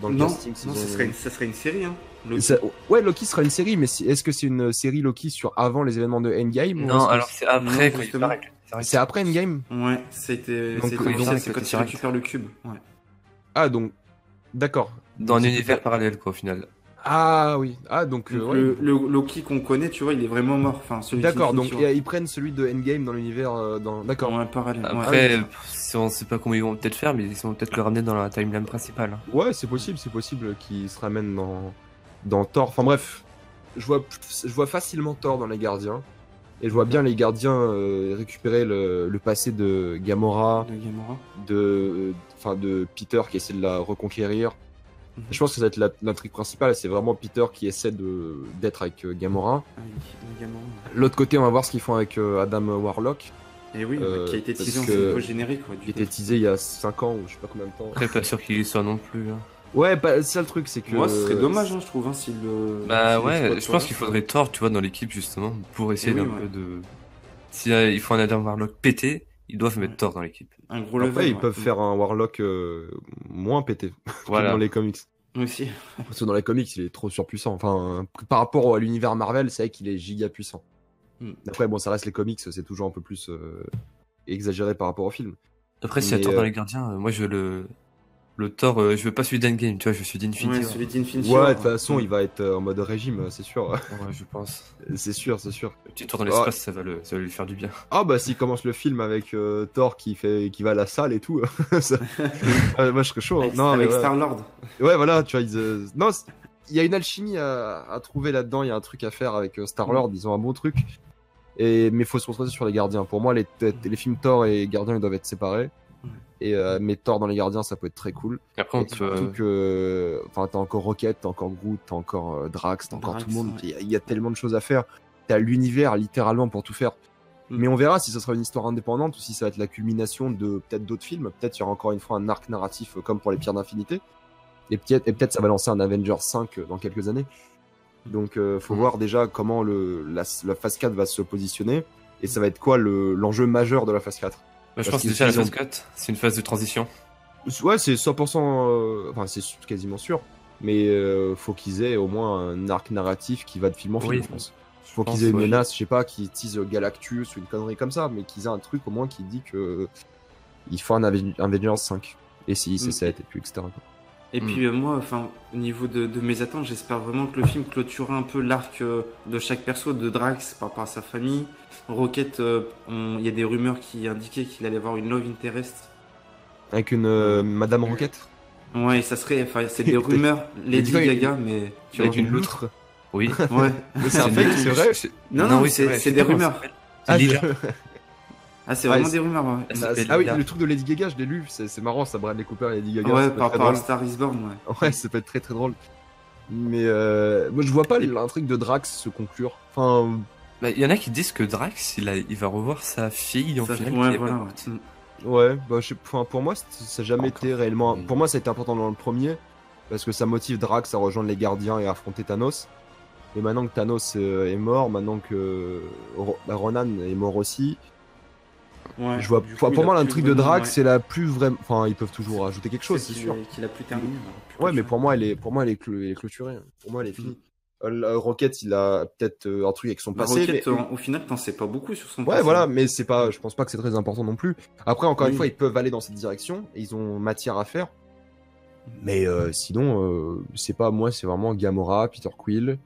Dans le Non, casting, non, ça serait une série, hein. Loki. Ouais, Loki sera une série, mais est-ce que c'est une série Loki sur avant les événements de Endgame ou Non, est-ce que alors c'est après Non, quand il justement. paraît. c'est après Endgame? Ouais, c'était Donc, officiel, oui, c'est quand il direct. récupère le cube. Ouais. Ah, donc, d'accord. Dans un C'est univers plus- parallèle, quoi, au final. Ah oui, ah donc, Donc, ouais. le Loki qu'on connaît, tu vois, il est vraiment mort. Enfin, celui D'accord, donc d'Infinity War. ils prennent celui de Endgame dans l'univers. D'accord. Ouais, parallèle. Ouais. Après, si on sait pas comment ils vont peut-être faire, mais ils vont peut-être le ramener dans la timeline principale. Ouais, c'est possible qu'il se ramène dans Thor. Enfin bref, je vois facilement Thor dans les Gardiens. Et je vois bien les Gardiens récupérer le passé de Gamora, De Gamora. de Peter qui essaie de la reconquérir. Mhm. Je pense que ça va être l'intrigue principale, c'est vraiment Peter qui essaie d'être avec Gamora. Avec le Gamora. L'autre côté, on va voir ce qu'ils font avec Adam Warlock, Et oui, qui a été parce teasé en que- générique, quoi. Du qui était coup. teasé il y a 5 ans ou je sais pas combien de temps. Après, pas sûr qu'il y soit non plus. Hein. Ouais, bah, c'est ça le truc, c'est que... Moi, ce serait dommage, hein, je trouve, hein, s'il le. Bah s'il ouais, exploite je pas. pense qu'il faudrait Thor, tu vois, dans l'équipe justement, pour essayer oui, d'un ouais. peu de. Si il faut un Adam Warlock pété, ils doivent mettre Thor dans l'équipe. Un gros Après, level. ils ouais. peuvent faire un Warlock moins pété que Voilà. dans les comics. Aussi. Parce que dans les comics, il est trop surpuissant. Enfin, par rapport à l'univers Marvel, c'est vrai qu'il est giga puissant. Mm. Après, bon, ça reste les comics, c'est toujours un peu plus exagéré par rapport au film. Après, s'il y a Mais, Thor dans les gardiens, moi je veux le Thor, je veux pas celui d'Endgame, tu vois, je veux celui d'Infinity. Ouais, War. celui d'Infinity Ouais, War, de toute façon, il va être en mode régime, c'est sûr. Ouais, je pense. c'est sûr. Le petit tour dans l'espace, ça va lui faire du bien. Ah bah s'il commence le film avec Thor qui va à la salle et tout, ça... moi je serais chaud. Hein. Avec, Non, mais avec ouais. Star-Lord. Ouais, voilà, tu vois, non, il y a une alchimie à trouver là-dedans, il y a un truc à faire avec Star-Lord, ils ont un bon truc. Mais faut se concentrer sur les gardiens. Pour moi, les films Thor et Gardiens, ils doivent être séparés. Et mais Thor dans les gardiens, ça peut être très cool. Après, on Et surtout peut. que, enfin, t'as encore Rocket, t'as encore Groot, t'as encore Drax, t'as encore Drax, tout le monde. ouais. Il y a tellement de choses à faire. T'as l'univers littéralement pour tout faire. Mais on verra si ça sera une histoire indépendante ou si ça va être la culmination de peut-être d'autres films. Peut-être il y aura encore une fois un arc narratif comme pour les Pierres d'Infinité. Et peut-être ça va lancer un Avengers 5 dans quelques années. Donc faut voir déjà comment la phase 4 va se positionner. Et ça va être quoi l'enjeu majeur de la phase 4? Bah, je pense que déjà la phase 4, c'est une phase de transition. Ouais, c'est 100%, enfin c'est quasiment sûr, mais faut qu'ils aient au moins un arc narratif qui va de film en film, je pense. Faut qu'ils aient une menace, je sais pas, qui tease Galactus ou une connerie comme ça, mais qu'ils aient un truc au moins qui dit que il faut un Avengers 5, et 6, et 7, et puis etc. Et puis moi, enfin, au niveau de mes attentes, j'espère vraiment que le film clôturera un peu l'arc de chaque perso, de Drax par rapport à sa famille. Rocket, il y a des rumeurs qui indiquaient qu'il allait avoir une love interest. Avec une Madame Rocket. Ouais, ça serait, enfin, c'est des rumeurs Lady Gaga, mais tu vois, avec une loutre. Oui. Ouais. C'est un fake, c'est vrai. Non, oui, c'est des rumeurs. Ah, c'est vraiment des rumeurs, ouais. Ah oui, le truc de Lady Gaga, je l'ai lu, c'est marrant, ça, Bradley Cooper et Lady Gaga. Ouais, par rapport à Star is Born, ouais. Ouais, ça peut être très très drôle. Mais moi, je vois pas l'intrigue de Drax se conclure. Enfin... Bah, y en a qui disent que Drax, il va revoir sa fille en final. Ouais, voilà. Ouais, bah, pour moi, ça n'a jamais été réellement... Pour moi, ça a été important dans le premier, parce que ça motive Drax à rejoindre les Gardiens et à affronter Thanos. Mais maintenant que Thanos est mort, maintenant que Ronan est mort aussi... Ouais, je vois, pour moi, l'intrigue de Drax, c'est la plus vraie. Enfin, ils peuvent toujours ajouter quelque chose, c'est sûr. Qu'il a plus terminé. Ouais, mais pour moi, elle est clôturée. Pour moi, elle est finie. Rocket, il a peut-être un truc avec son passé. Rocket, au final, t'en sais pas beaucoup sur son passé. Ouais, voilà, mais c'est pas. Je pense pas que c'est très important non plus. Après, encore une fois, ils peuvent aller dans cette direction et ils ont matière à faire. Mais sinon, c'est pas moi, c'est vraiment Gamora, Peter Quill.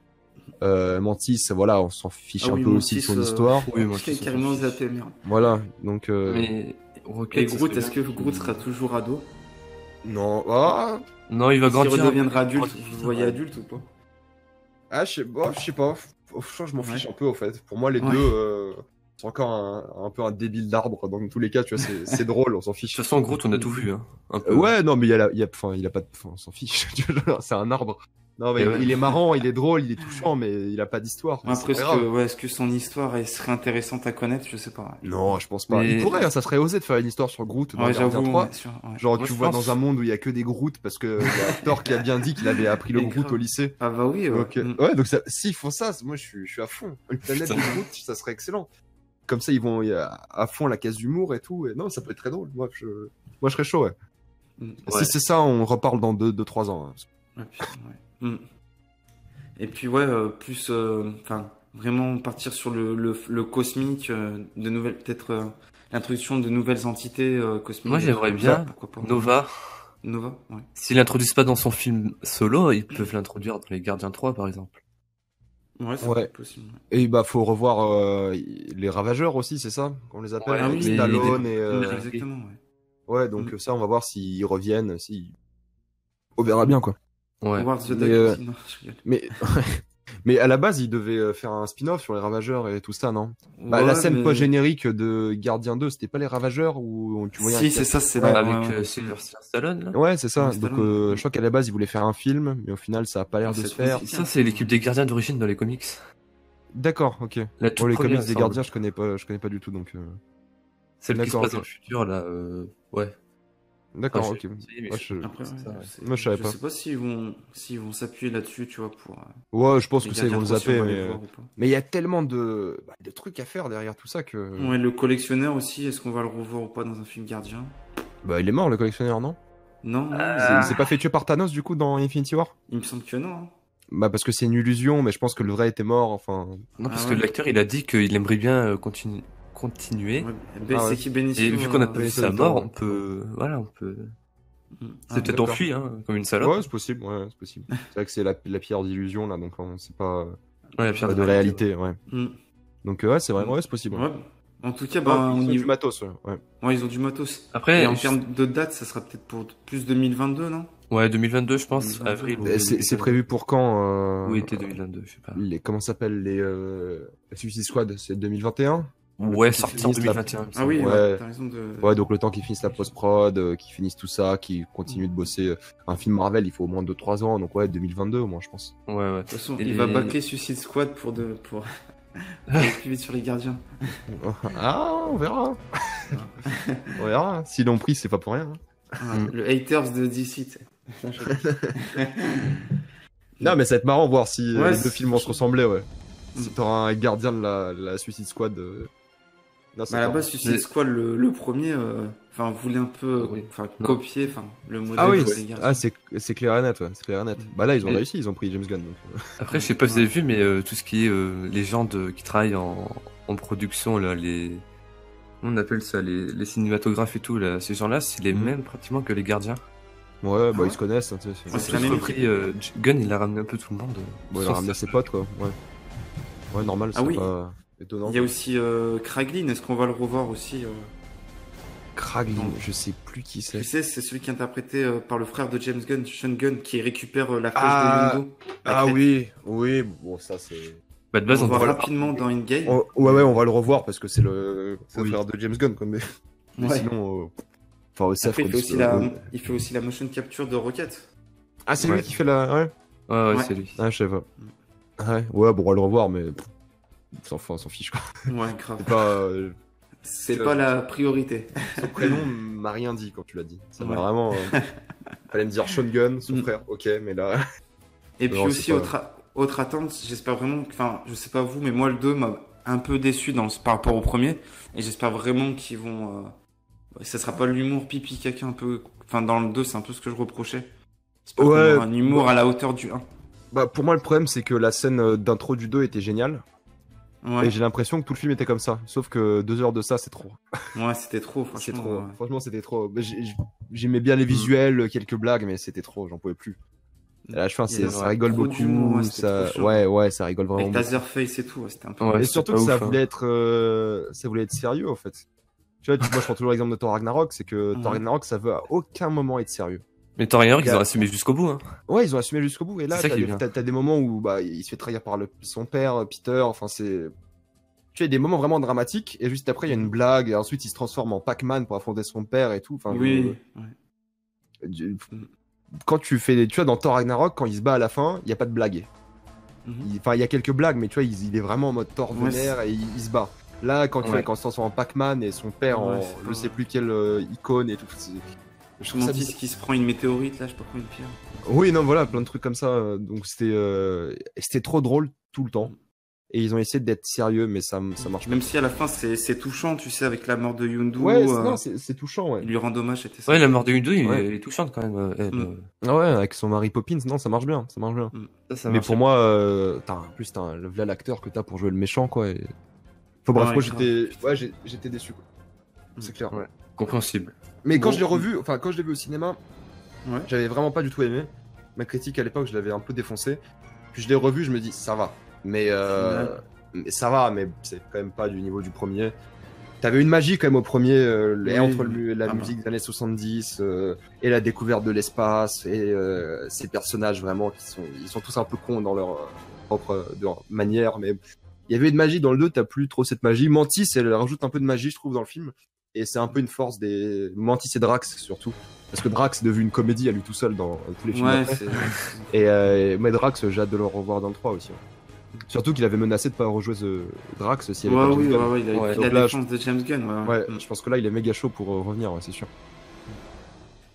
Mantis, voilà, on s'en fiche un peu aussi de son histoire. Oui, moi je carrément zappé, merde. Voilà, donc. Mais Rocket, et Groot, est-ce que Groot sera toujours ado? Non, ah. Non, il va grandir. Il redeviendra adulte. Vous voyez adulte ou pas? Ah, je sais pas. Je m'en fiche un peu, au fait. Pour moi, les deux, c'est encore un peu un débile d'arbre. Dans tous les cas, tu vois, c'est drôle, on s'en fiche. De toute façon, Groot, on a tout vu, hein. Un peu. Ouais, non, mais il a pas de. Enfin, on s'en fiche. C'est un arbre. Non, mais il est marrant, il est drôle, il est touchant, mais il a pas d'histoire. Après, est-ce que son histoire serait intéressante à connaître? Je sais pas. Non, je pense pas. Il pourrait, hein, ça serait osé de faire une histoire sur Groot dans Gardien 3. Genre, tu vois dans un monde où il y a que des Groot, parce que y a Thor qui a bien dit qu'il avait appris le Groot au lycée. Ah bah oui, ouais, donc s'ils font ça, moi je suis à fond. Une planète de Groot, ça serait excellent. Comme ça, ils vont à fond la case d'humour et tout. Et non, ça peut être très drôle. Moi, je serais chaud, ouais. Si c'est ça, on reparle dans 2-3 ans. Et puis plus, enfin, vraiment partir sur le cosmique, de nouvelles, peut-être l'introduction de nouvelles entités cosmiques. Moi, j'aimerais bien Nova. Nova, ouais. S'ils l'introduisent pas dans son film solo, ils peuvent l'introduire dans les Gardiens 3, par exemple. Ouais, c'est possible. Et bah, faut revoir les Ravageurs aussi, c'est ça qu'on les appelle, avec Stallone et. Exactement, ouais, donc ça, on va voir s'ils reviennent, on verra bien, quoi. Ouais. Mais à la base, ils devaient faire un spin-off sur les Ravageurs et tout ça, non? La scène post-générique de Gardien 2, c'était pas les Ravageurs où tu voyais. Si, c'est ça, c'est avec Sylvester Stallone, là. Ouais, c'est ça. Donc, je crois qu'à la base, ils voulaient faire un film, mais au final, ça a pas l'air de se faire. Ça, c'est l'équipe des Gardiens d'origine dans les comics. D'accord, ok. Les comics des Gardiens, je connais pas du tout, donc. Celle qui se passe dans le futur, là, ouais. D'accord, ok. Après, moi, je savais pas. Je sais pas s'ils vont s'appuyer là-dessus, tu vois, pour. Ouais, je pense que ça, ils vont le zapper, mais il y a tellement de trucs à faire derrière tout ça que. Ouais, le collectionneur aussi, est-ce qu'on va le revoir ou pas dans un film Gardien? Bah, il est mort, le collectionneur, non? Non. Il s'est pas fait tuer par Thanos, du coup, dans Infinity War? Il me semble que non. Hein. Bah, parce que c'est une illusion, mais je pense que le vrai était mort, enfin. Non, parce que l'acteur, il a dit qu'il aimerait bien continuer. C'est qui bénéficie. Et vu qu'on a pas vu sa mort, on peut. C'est peut-être enfui, hein, comme une salope. Ouais, c'est possible, c'est vrai que c'est la pierre d'illusion, là, donc c'est pas. Ouais, la pierre de réalité, ouais. Donc, c'est vrai, c'est possible. Ouais. En tout cas, ils ont du matos, ouais. Ouais, ils ont du matos. Après. Et en termes de date, ça sera peut-être pour plus 2022, non? Ouais, 2022, je pense, avril. C'est prévu pour quand Oui, était 2022, je sais pas. Comment s'appelle les Suicide Squad, c'est 2021? Ouais, sorti en 2021. Ah oui, ouais. T'as raison de. Ouais, donc le temps qu'ils finissent la post-prod, qu'ils finissent tout ça, qu'ils continuent de bosser. Un film Marvel, il faut au moins 2-3 ans, donc ouais, 2022 au moins, je pense. Ouais. De toute façon, il va bâcler Suicide Squad pour aller plus vite sur les Gardiens. Ah, on verra. On verra. S'ils l'ont pris, c'est pas pour rien. Le haters de DC, tu sais. Non, mais ça va être marrant de voir si les deux films vont se ressembler, ouais. Si t'auras un gardien de la Suicide Squad Non, à la base, Suicide Squad, le premier, voulait un peu copier le modèle. Ah oui, c'est clair et net, ouais. C'est clair et net. Bah là, ils ont réussi, ils ont pris James Gunn. Donc... Après, je sais pas si vous avez vu, mais tout ce qui est les gens qui travaillent en production, là, on appelle ça les cinématographes et tout, là, ces gens-là, c'est les mêmes pratiquement que les gardiens. Ouais, ils se connaissent. Hein, c'est la même repris. Gunn, il a ramené un peu tout le monde. Bon, il a ramené ses potes, quoi. Ouais, normal, c'est pas étonnant. Il y a aussi Kraglin, est-ce qu'on va le revoir aussi Kraglin, je sais plus qui c'est. Tu sais, c'est celui qui est interprété par le frère de James Gunn, Sean Gunn, qui récupère la flèche de Yondu. Oui, bon, ça c'est... Bah, de base, on va rapidement dans Endgame. Ouais, on va le revoir parce que c'est le frère de James Gunn, quoi. Mais sinon... Après, il fait aussi la motion capture de Rocket. Ah, c'est lui qui fait la... Ouais, c'est lui. Ah, je sais pas. Ouais, bon, on va le revoir, mais... on s'en fiche, quoi. Ouais, grave. C'est pas la priorité. Son prénom m'a rien dit quand tu l'as dit. Ça m'a vraiment... Fallait me dire Sean Gunn, son frère, ok, mais là... Et puis aussi, autre attente, j'espère vraiment... je sais pas vous, mais moi, le 2 m'a un peu déçu par rapport au premier. Et j'espère vraiment qu'ils vont... ça sera pas l'humour pipi caca un peu... dans le 2, c'est un peu ce que je reprochais. J'espère qu'on aura un humour à la hauteur du 1. Pour moi, le problème, c'est que la scène d'intro du 2 était géniale. Ouais. Et j'ai l'impression que tout le film était comme ça. Sauf que 2 heures de ça, c'est trop. Ouais, c'était trop, franchement. Franchement, c'était trop. J'aimais bien les visuels, quelques blagues, mais c'était trop, j'en pouvais plus. Et à la fin, ça rigole beaucoup. Ça rigole vraiment. Avec Taserface et tout, c'était un peu... et surtout que ça voulait être sérieux, en fait. Tu vois, moi, je prends toujours l'exemple de Thor Ragnarok, c'est que Thor Ragnarok, ça veut à aucun moment être sérieux. Mais Thor Ragnarok, ils ont assumé jusqu'au bout, hein. Ouais, ils ont assumé jusqu'au bout. Et là, t'as des moments où il se fait trahir par son père, Peter. Tu as des moments vraiment dramatiques. Et juste après, il y a une blague. Et ensuite, il se transforme en Pac-Man pour affronter son père et tout. Quand tu vois, dans Thor Ragnarok, quand il se bat à la fin, il y a pas de blague. Il y a quelques blagues, mais tu vois, il est vraiment en mode Thor vénère et il se bat. Là, quand il se transforme en Pac-Man et son père je sais plus quelle icône et tout. Je trouve ça qui se prend une météorite, là, je sais pas quoi, une pierre. Oui, non, voilà, plein de trucs comme ça. Donc c'était trop drôle tout le temps. Et ils ont essayé d'être sérieux, mais ça marche pas. Même si à la fin c'est touchant, tu sais, avec la mort de Yondu. Ouais, c'est touchant, ouais. Il lui rend dommage, c'était ça. Ouais, la mort de Yondu, elle est touchante quand même. Ouais, avec son Mary Poppins, non, ça marche bien. Mais pour moi, en plus, t'as l'acteur que t'as pour jouer le méchant, quoi. Bref, moi j'étais déçu, quoi. C'est clair. Ouais, compréhensible. Mais quand je l'ai vu au cinéma, j'avais vraiment pas du tout aimé. Ma critique à l'époque, je l'avais un peu défoncé. Puis je l'ai revu, je me dis, ça va. Mais ça va, mais c'est quand même pas du niveau du premier. T'avais une magie quand même au premier, entre la musique des années 70 et la découverte de l'espace et ces personnages vraiment ils sont tous un peu cons dans leur propre manière, mais il y avait une magie dans le 2, t'as plus trop cette magie. Mantis, elle rajoute un peu de magie, je trouve, dans le film. Et c'est un peu une force des Mantis et Drax, surtout. Parce que Drax est devenu une comédie à lui tout seul dans tous les films. Mais Drax, j'ai hâte de le revoir dans le 3 aussi. Surtout qu'il avait menacé de pas rejouer Drax s'il y avait pas James Gunn. Il avait pris la défense de James Gunn. Je pense que là, il est méga chaud pour revenir, c'est sûr.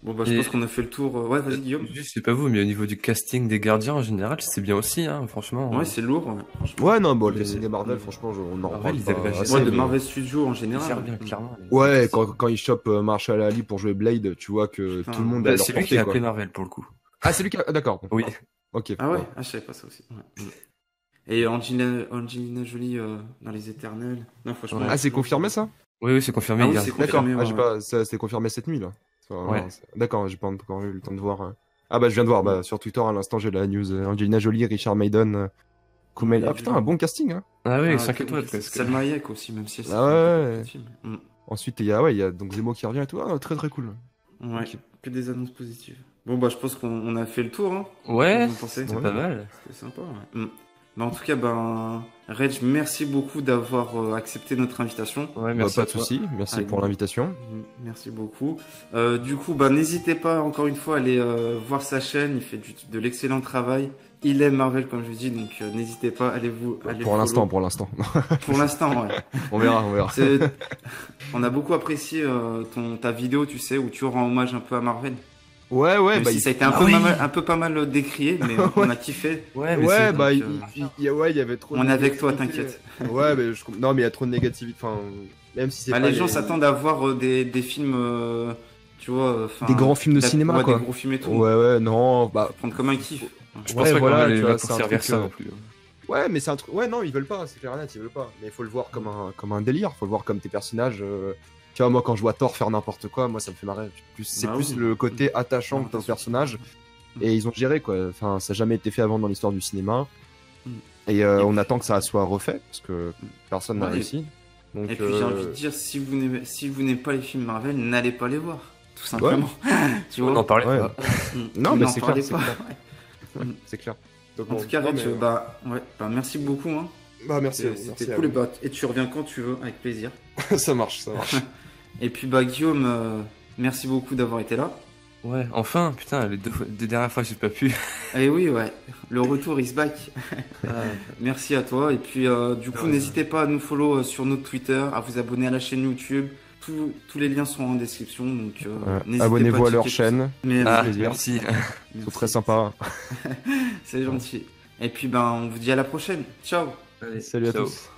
Bon, je pense qu'on a fait le tour. Ouais, vas-y, Guillaume. Je sais pas vous, mais au niveau du casting des gardiens en général, c'est bien aussi, hein, franchement. Ouais, c'est lourd. Ouais, non, le casting des Marvel, franchement, on en reparle pas. De Marvel Studios en général. Bien, clairement. Ouais, quand ils chopent Marshall Ali pour jouer Blade, tu vois que tout le monde a c'est lui qui a appelé Marvel pour le coup. Ah, c'est lui qui a... D'accord. Oui. Ok. Ah ouais, je savais pas ça aussi. Et Angelina Jolie dans Les Éternels. Non, franchement. Ah, c'est confirmé ça? Oui, c'est confirmé. Ah, oui, d'accord. C'était confirmé cette nuit là. D'accord, j'ai pas encore eu le temps de voir. Ah bah je viens de voir, sur Twitter à l'instant j'ai la news. Angelina Jolie, Richard Maiden, Kumail. Ah putain, un bon casting, hein. Ah oui, 5 étoiles presque. Salma Hayek aussi, même si elle ouais. Ensuite il y a donc Zemo qui revient et tout. Ah, très très cool. Ouais, que des annonces positives. Bon je pense qu'on a fait le tour, hein. Ouais, c'était pas mal. C'était sympa, ouais. En tout cas, Reg, merci beaucoup d'avoir accepté notre invitation. Ouais, merci pas de souci. Merci pour l'invitation. Merci beaucoup. Du coup, n'hésitez pas, encore une fois, à aller voir sa chaîne. Il fait de l'excellent travail. Il aime Marvel, comme je dis, donc n'hésitez pas, allez-vous. Pour l'instant. Pour l'instant, ouais. On verra. On a beaucoup apprécié ta vidéo, tu sais, où tu rends hommage un peu à Marvel. Ouais, si ça a été un peu pas mal décrié, mais on a kiffé. Il y avait trop. On est avec toi, t'inquiète. Ouais, mais non, mais il y a trop de négativité. Enfin, Même si c'est Bah, pas les gens s'attendent à voir des films, tu vois, des grands films de cinéma, ouais, quoi. des gros films et tout. Ouais, non, bah. Faut prendre comme un kiff. Je pense pas qu'on va les là pour servir ça non plus. Ouais, mais c'est un truc. Ouais, non, ils veulent pas, c'est clair et net, ils veulent pas. Mais il faut le voir comme un délire, faut le voir comme tes personnages. Tu vois, moi, quand je vois Thor faire n'importe quoi, moi, ça me fait marrer. C'est plus le côté attachant que ton personnage. Et ils ont géré, quoi. Enfin, ça n'a jamais été fait avant dans l'histoire du cinéma. Et on attend que ça soit refait, parce que personne n'a réussi. Donc, et puis j'ai envie de dire, si vous n'aimez pas les films Marvel, n'allez pas les voir, tout simplement. Tu vois, on en parlait pas. Non, mais c'est clair. C'est clair. Donc, en tout cas, Rich, merci beaucoup. Hein. Bah merci. C'était cool. Et tu reviens quand tu veux, avec plaisir. Ça marche. Et puis Guillaume, merci beaucoup d'avoir été là. Ouais, enfin, putain, les deux dernières fois j'ai pas pu. Et oui, ouais, le retour is back. Merci à toi. Et puis du coup, n'hésitez pas à nous follow sur notre Twitter, à vous abonner à la chaîne YouTube. Tous les liens sont en description, donc abonnez-vous à leur chaîne. Merci. C'est très sympa. C'est gentil. Et puis on vous dit à la prochaine. Ciao. Allez, salut à tous.